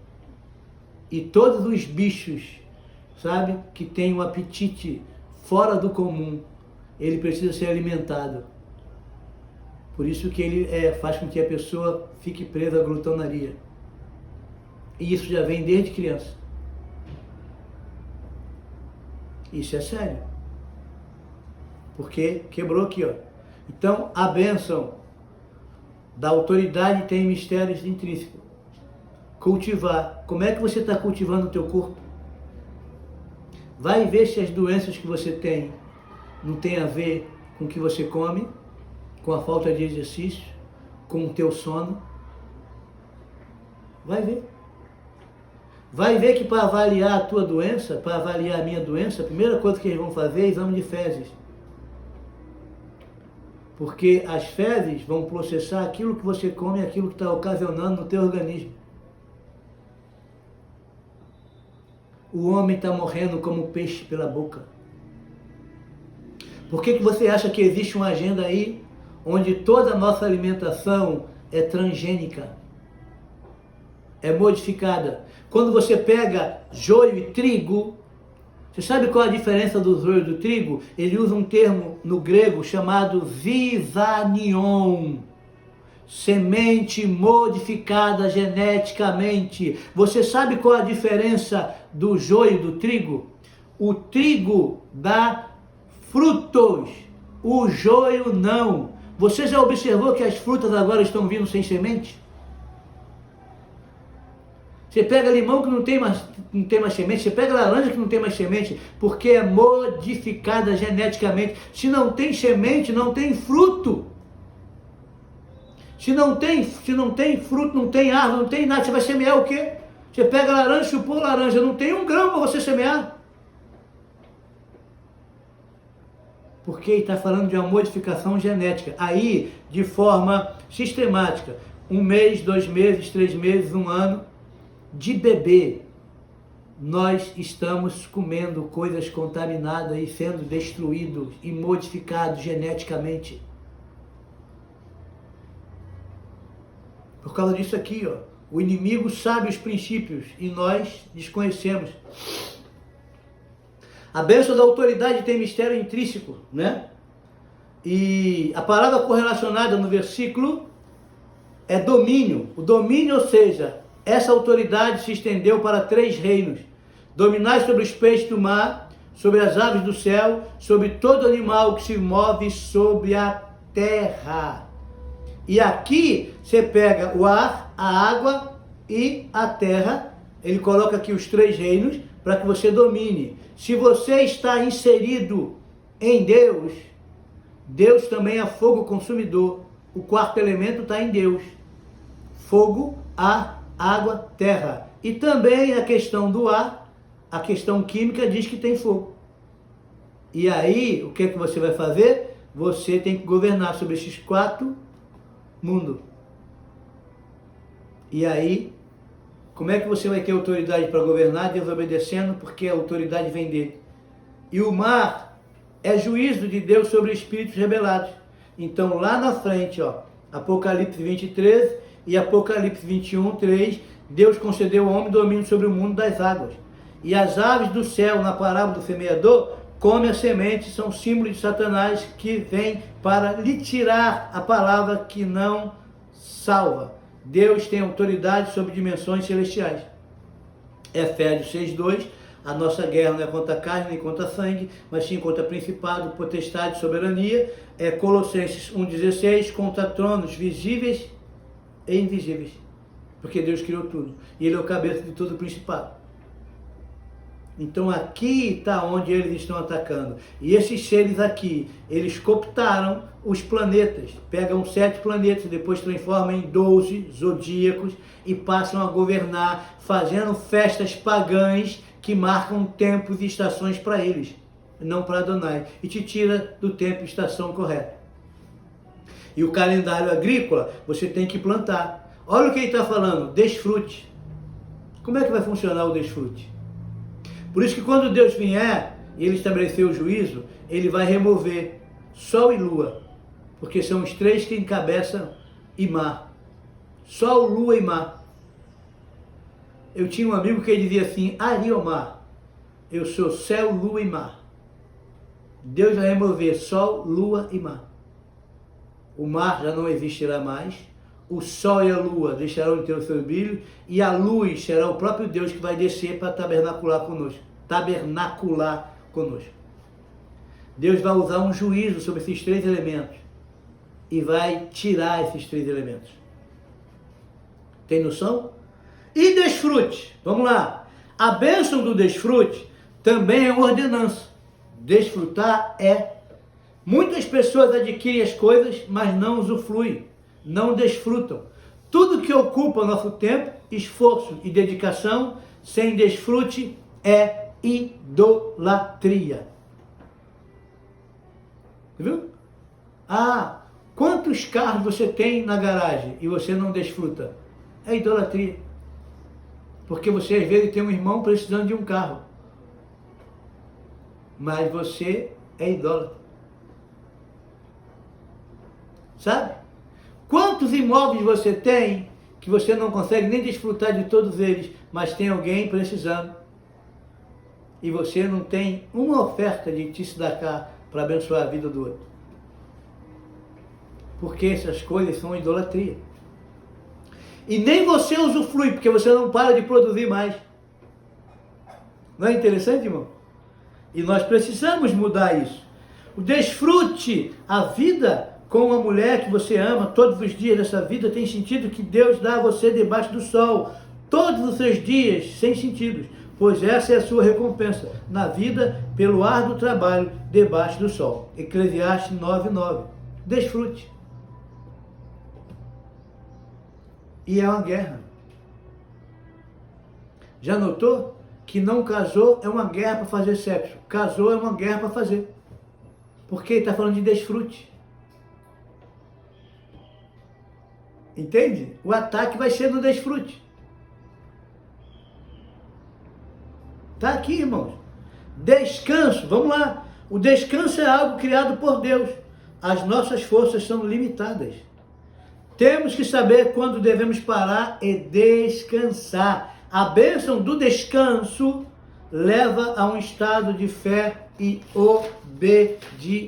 E todos os bichos, sabe, que tem um apetite fora do comum, ele precisa ser alimentado. Por isso que ele faz com que a pessoa fique presa à glutonaria. E isso já vem desde criança. Isso é sério. Porque quebrou aqui, ó. Então, a bênção da autoridade tem mistérios intrínsecos. Cultivar. Como é que você está cultivando o teu corpo? Vai ver se as doenças que você tem não tem a ver com o que você come, com a falta de exercício, com o teu sono. Vai ver. Vai ver que para avaliar a tua doença, para avaliar a minha doença, a primeira coisa que eles vão fazer é exame de fezes. Porque as fezes vão processar aquilo que você come e aquilo que está ocasionando no teu organismo. O homem está morrendo como peixe pela boca. Por que você acha que existe uma agenda aí onde toda a nossa alimentação é transgênica? É modificada. Quando você pega joio e trigo, você sabe qual a diferença do joio e do trigo? Ele usa um termo no grego chamado zizanion. Semente modificada geneticamente. Você sabe qual a diferença do joio e do trigo? O trigo dá frutos, o joio não. Você já observou que as frutas agora estão vindo sem semente? Você pega limão que não tem mais semente, você pega laranja que não tem mais semente, porque é modificada geneticamente. Se não tem semente, não tem fruto. Se não tem fruto, não tem árvore, não tem nada, você vai semear o quê? Você pega laranja, chupou laranja, não tem um grão para você semear. Porque está falando de uma modificação genética. Aí, de forma sistemática, 1 mês, 2 meses, 3 meses, 1 ano, de bebê, nós estamos comendo coisas contaminadas e sendo destruídos e modificados geneticamente. Por causa disso aqui, ó, o inimigo sabe os princípios e nós desconhecemos. A bênção da autoridade tem mistério intrínseco, né? E a palavra correlacionada no versículo é domínio. O domínio, ou seja, essa autoridade se estendeu para 3 reinos. Dominai sobre os peixes do mar, sobre as aves do céu, sobre todo animal que se move sobre a terra. E aqui você pega o ar, a água e a terra. Ele coloca aqui os 3 reinos para que você domine. Se você está inserido em Deus, Deus também é fogo consumidor. O 4º elemento está em Deus. Fogo, ar, água, terra. E também a questão do ar, a questão química diz que tem fogo. E aí, o que é que você vai fazer? Você tem que governar sobre esses 4 mundos. E aí, como é que você vai ter autoridade para governar? Desobedecendo, porque a autoridade vem dele. E o mar é juízo de Deus sobre espíritos rebelados. Então, lá na frente, ó, Apocalipse 23 e Apocalipse 21, 3, Deus concedeu ao homem domínio sobre o mundo das águas. E as aves do céu, na parábola do semeador, comem a semente, são símbolos de Satanás que vem para lhe tirar a palavra que não salva. Deus tem autoridade sobre dimensões celestiais. Efésios 6:2, a nossa guerra não é contra a carne nem contra a sangue, mas sim contra principado, potestade, soberania. Colossenses 1:16, contra tronos visíveis e invisíveis. Porque Deus criou tudo. E Ele é o cabeça de todo o principado. Então aqui está onde eles estão atacando. E esses seres aqui, eles cooptaram os planetas. Pegam 7 planetas, depois transformam em 12 zodíacos e passam a governar, fazendo festas pagãs que marcam tempos e estações para eles, não para Adonai. E te tira do tempo e estação correta. E o calendário agrícola, você tem que plantar. Olha o que ele está falando, desfrute. Como é que vai funcionar o desfrute? Por isso que quando Deus vier e Ele estabelecer o juízo, Ele vai remover Sol e Lua, porque são os 3 que encabeçam e mar. Sol, Lua e mar. Eu tinha um amigo que dizia assim, Ariomar, eu sou céu, lua e mar. Deus vai remover Sol, Lua e mar. O mar já não existirá mais, o Sol e a Lua deixarão de ter o seu brilho, e a luz será o próprio Deus que vai descer para tabernacular conosco. Deus vai usar um juízo sobre esses 3 elementos e vai tirar esses 3 elementos. Tem noção? E desfrute, vamos lá. A bênção do desfrute também é uma ordenança. Desfrutar é. Muitas pessoas adquirem as coisas, mas não usufruem, não desfrutam. Tudo que ocupa nosso tempo, esforço e dedicação, sem desfrute, é idolatria. Viu? Ah, quantos carros você tem na garagem e você não desfruta? É idolatria. Porque você às vezes tem um irmão precisando de um carro. Mas você é idólatra. Sabe? Quantos imóveis você tem que você não consegue nem desfrutar de todos eles, mas tem alguém precisando? E você não tem uma oferta de tzedakah para abençoar a vida do outro. Porque essas coisas são idolatria. E nem você usufrui, porque você não para de produzir mais. Não é interessante, irmão? E nós precisamos mudar isso. O desfrute, a vida com uma mulher que você ama todos os dias dessa vida tem sentido que Deus dá a você debaixo do sol. Todos os seus dias sem sentidos. Pois essa é a sua recompensa na vida pelo árduo trabalho debaixo do sol. Eclesiastes 9:9. Desfrute. E é uma guerra. Já notou que não casou é uma guerra para fazer sexo? Casou é uma guerra para fazer. Porque ele está falando de desfrute. Entende? O ataque vai ser no desfrute. Está aqui, irmãos. Descanso, vamos lá. O descanso é algo criado por Deus. As nossas forças são limitadas. Temos que saber quando devemos parar e descansar. A bênção do descanso leva a um estado de fé e obediência.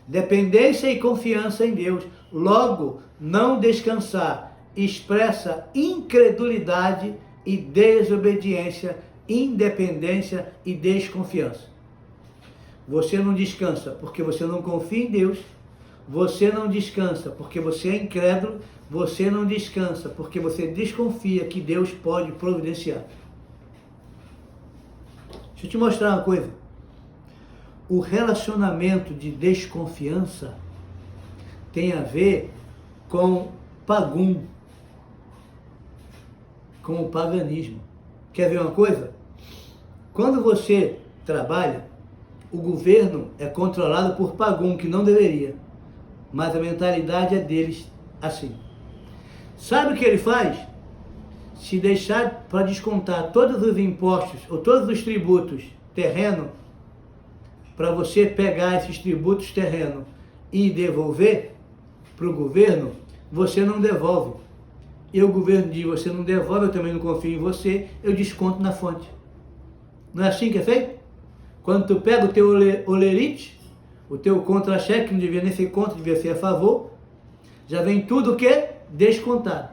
Dependência e confiança em Deus. Logo, não descansar expressa incredulidade e desobediência, independência e desconfiança. Você não descansa porque você não confia em Deus. Você não descansa porque você é incrédulo. Você não descansa porque você desconfia que Deus pode providenciar. Deixa eu te mostrar uma coisa. O relacionamento de desconfiança tem a ver com pagum, com o paganismo. Quer ver uma coisa? Quando você trabalha, o governo é controlado por pagum, que não deveria. Mas a mentalidade é deles assim. Sabe o que ele faz? Se deixar para descontar todos os impostos ou todos os tributos terreno, para você pegar esses tributos terreno e devolver para o governo, você não devolve. E o governo diz, você não devolve, eu também não confio em você, eu desconto na fonte. Não é assim que é feito? Quando tu pega o teu olerite, o teu contra-cheque, que não devia nem ser contra, devia ser a favor, já vem tudo o quê? Descontado.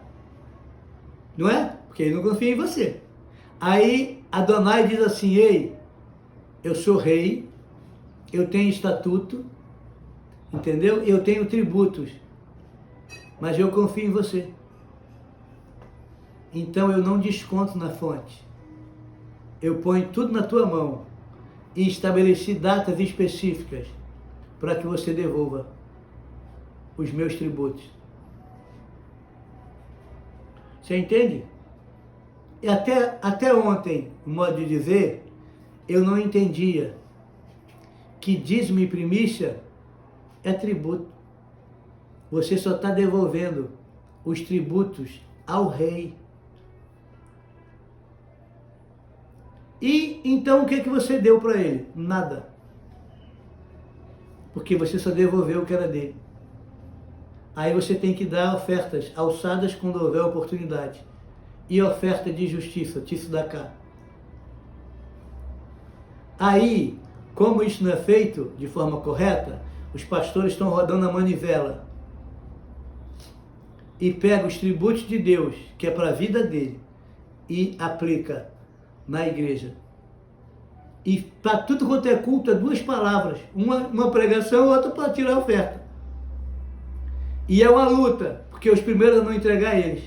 Não é? Porque ele não confia em você. Aí Adonai diz assim, ei, eu sou rei, eu tenho estatuto, entendeu? Eu tenho tributos, mas eu confio em você. Então eu não desconto na fonte. Eu ponho tudo na tua mão e estabeleci datas específicas para que você devolva os meus tributos. Você entende? E até ontem, no modo de dizer, eu não entendia que dízimo e primícia é tributo. Você só está devolvendo os tributos ao rei. E então o que você deu para ele? Nada. Porque você só devolveu o que era dele. Aí você tem que dar ofertas alçadas quando houver oportunidade. E oferta de justiça, tzedakah. Aí, como isso não é feito de forma correta, os pastores estão rodando a manivela e pega os tributos de Deus, que é para a vida dele, e aplica na igreja. E para tudo quanto é culto, é duas palavras, uma pregação, outra para tirar a oferta. E é uma luta, porque os primeiros a não entregar eles.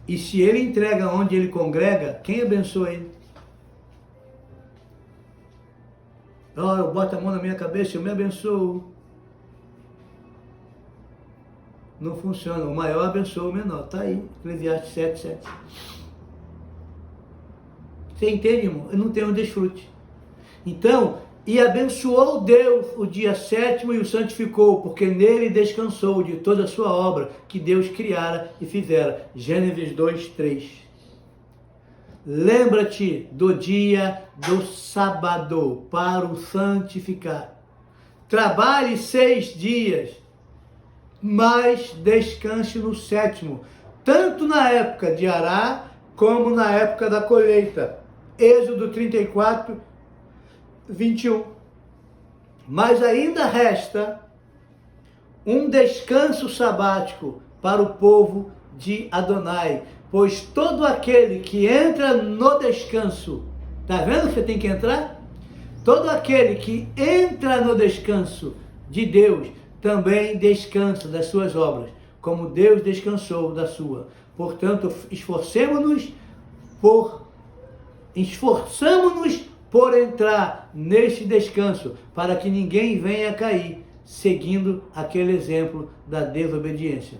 E se ele entrega onde ele congrega, quem abençoa ele? Oh, eu boto a mão na minha cabeça, eu me abençoo. Não funciona, o maior abençoa o menor. Está aí, Eclesiastes 7:7. Você entende, irmão? Eu não tenho um desfrute. Então, e abençoou Deus o dia sétimo e o santificou, porque nele descansou de toda a sua obra que Deus criara e fizera. Gênesis 2:3. Lembra-te do dia do sábado para o santificar. Trabalhe 6 dias, mas descanse no sétimo, tanto na época de arar, como na época da colheita. Êxodo 34:21. Mas ainda resta um descanso sabático para o povo de Adonai, pois todo aquele que entra no descanso, está vendo que você tem que entrar? Todo aquele que entra no descanso de Deus também descansa das suas obras, como Deus descansou da sua. Portanto, esforçamo-nos por entrar neste descanso, para que ninguém venha a cair, seguindo aquele exemplo da desobediência.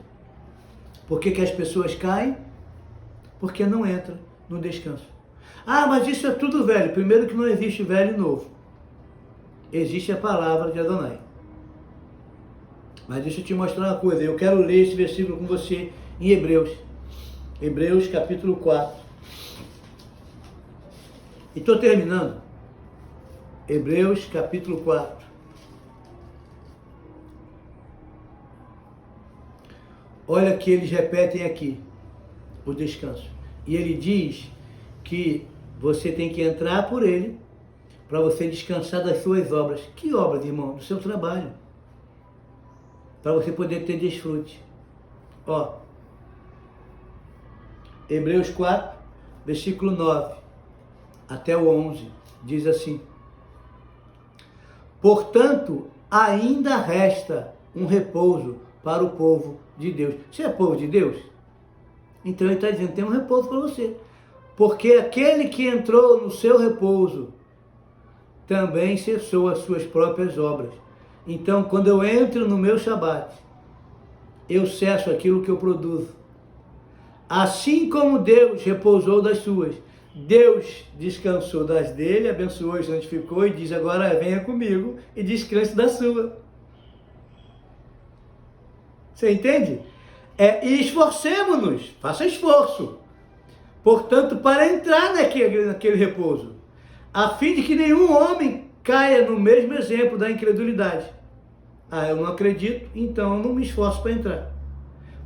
Por que as pessoas caem? Porque não entram no descanso. Ah, mas isso é tudo velho. Primeiro que não existe velho e novo. Existe a palavra de Adonai. Mas deixa eu te mostrar uma coisa. Eu quero ler esse versículo com você em Hebreus. Hebreus capítulo 4. E estou terminando. Hebreus capítulo 4. Olha que eles repetem aqui o descanso. E ele diz que você tem que entrar por ele para você descansar das suas obras. Que obras, irmão? Do seu trabalho. Para você poder ter desfrute. Ó, Hebreus 4, versículo 9 até o 11, diz assim: portanto, ainda resta um repouso para o povo de Deus. Você é povo de Deus? Então ele está dizendo, tem um repouso para você. Porque aquele que entrou no seu repouso também cessou as suas próprias obras. Então, quando eu entro no meu Shabat, eu cesso aquilo que eu produzo. Assim como Deus repousou das suas, Deus descansou das dele, abençoou e santificou e diz, agora venha comigo e descanse da sua. Você entende? E esforcemo-nos, faça esforço, portanto, para entrar naquele repouso, a fim de que nenhum homem caia no mesmo exemplo da incredulidade. Ah, eu não acredito, então eu não me esforço para entrar.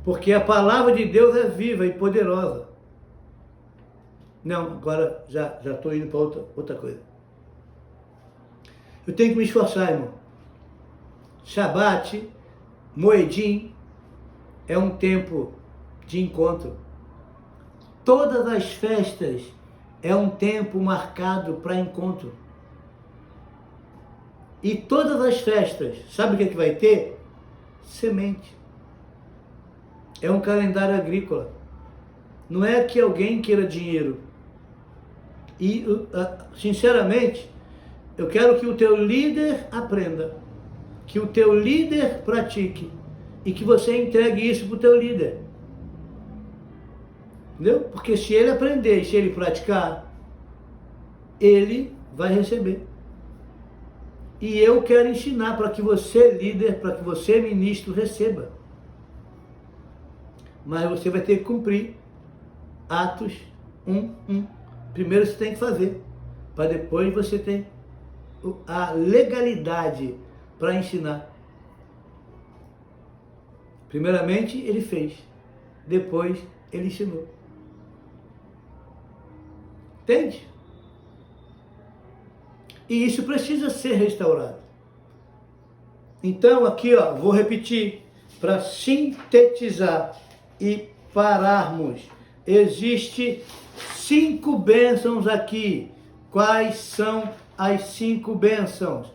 Porque a palavra de Deus é viva e poderosa. Não, agora já estou indo para outra coisa. Eu tenho que me esforçar, irmão. Shabat, Moedim, é um tempo de encontro. Todas as festas é um tempo marcado para encontro. E todas as festas, sabe o que vai ter? Semente. É um calendário agrícola. Não é que alguém queira dinheiro. E, sinceramente, eu quero que o teu líder aprenda, que o teu líder pratique e que você entregue isso para o teu líder. Entendeu? Porque se ele aprender e se ele praticar, ele vai receber. E eu quero ensinar para que você, líder, para que você, ministro, receba. Mas você vai ter que cumprir Atos 1:1. Primeiro você tem que fazer, para depois você ter a legalidade para ensinar. Primeiramente ele fez, depois ele ensinou. Entende? E isso precisa ser restaurado. Então aqui, ó, vou repetir para sintetizar e pararmos. Existe 5 bênçãos aqui. Quais são as 5 bênçãos?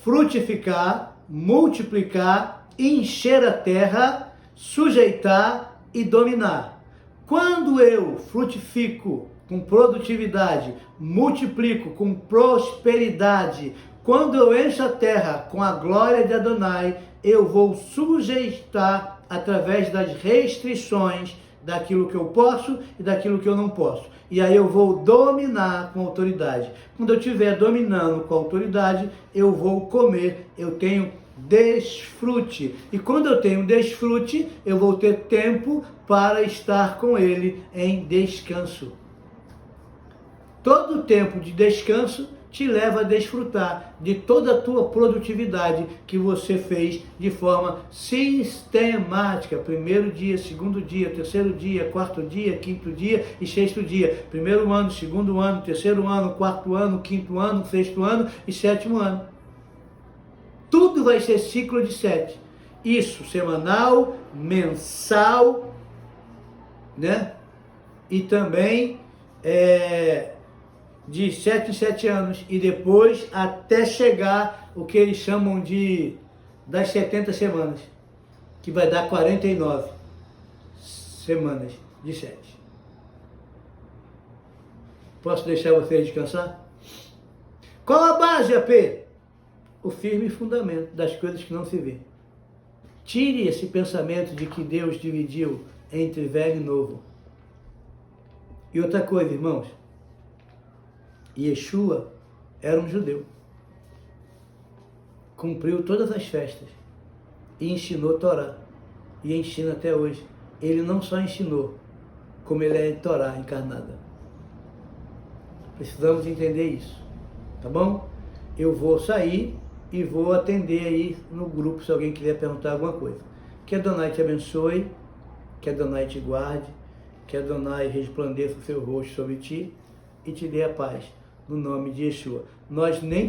Frutificar, multiplicar, encher a terra, sujeitar e dominar. Quando eu frutifico com produtividade, multiplico com prosperidade, quando eu encho a terra com a glória de Adonai, eu vou sujeitar através das restrições daquilo que eu posso e daquilo que eu não posso. E aí eu vou dominar com autoridade. Quando eu estiver dominando com autoridade, eu vou comer, eu tenho desfrute. E quando eu tenho desfrute, eu vou ter tempo para estar com ele em descanso. Todo o tempo de descanso te leva a desfrutar de toda a tua produtividade que você fez de forma sistemática. Primeiro dia, segundo dia, terceiro dia, quarto dia, quinto dia e sexto dia. Primeiro ano, segundo ano, terceiro ano, quarto ano, quinto ano, sexto ano e sétimo ano. Tudo vai ser ciclo de 7. Isso, semanal, mensal, né? e também de 7 em 7 anos, e depois até chegar o que eles chamam das 70 semanas, que vai dar 49 semanas de 7. Posso deixar vocês descansar? Qual a base, AP? O firme fundamento das coisas que não se vê. Tire esse pensamento de que Deus dividiu entre velho e novo. E outra coisa, irmãos, Yeshua era um judeu. Cumpriu todas as festas e ensinou a Torá. E ensina até hoje. Ele não só ensinou, como ele é Torá encarnada. Precisamos entender isso, tá bom? Eu vou sair e vou atender aí no grupo se alguém quiser perguntar alguma coisa. Que Adonai te abençoe, que Adonai te guarde, que Adonai resplandeça o seu rosto sobre ti e te dê a paz, no nome de Yeshua. Nós nem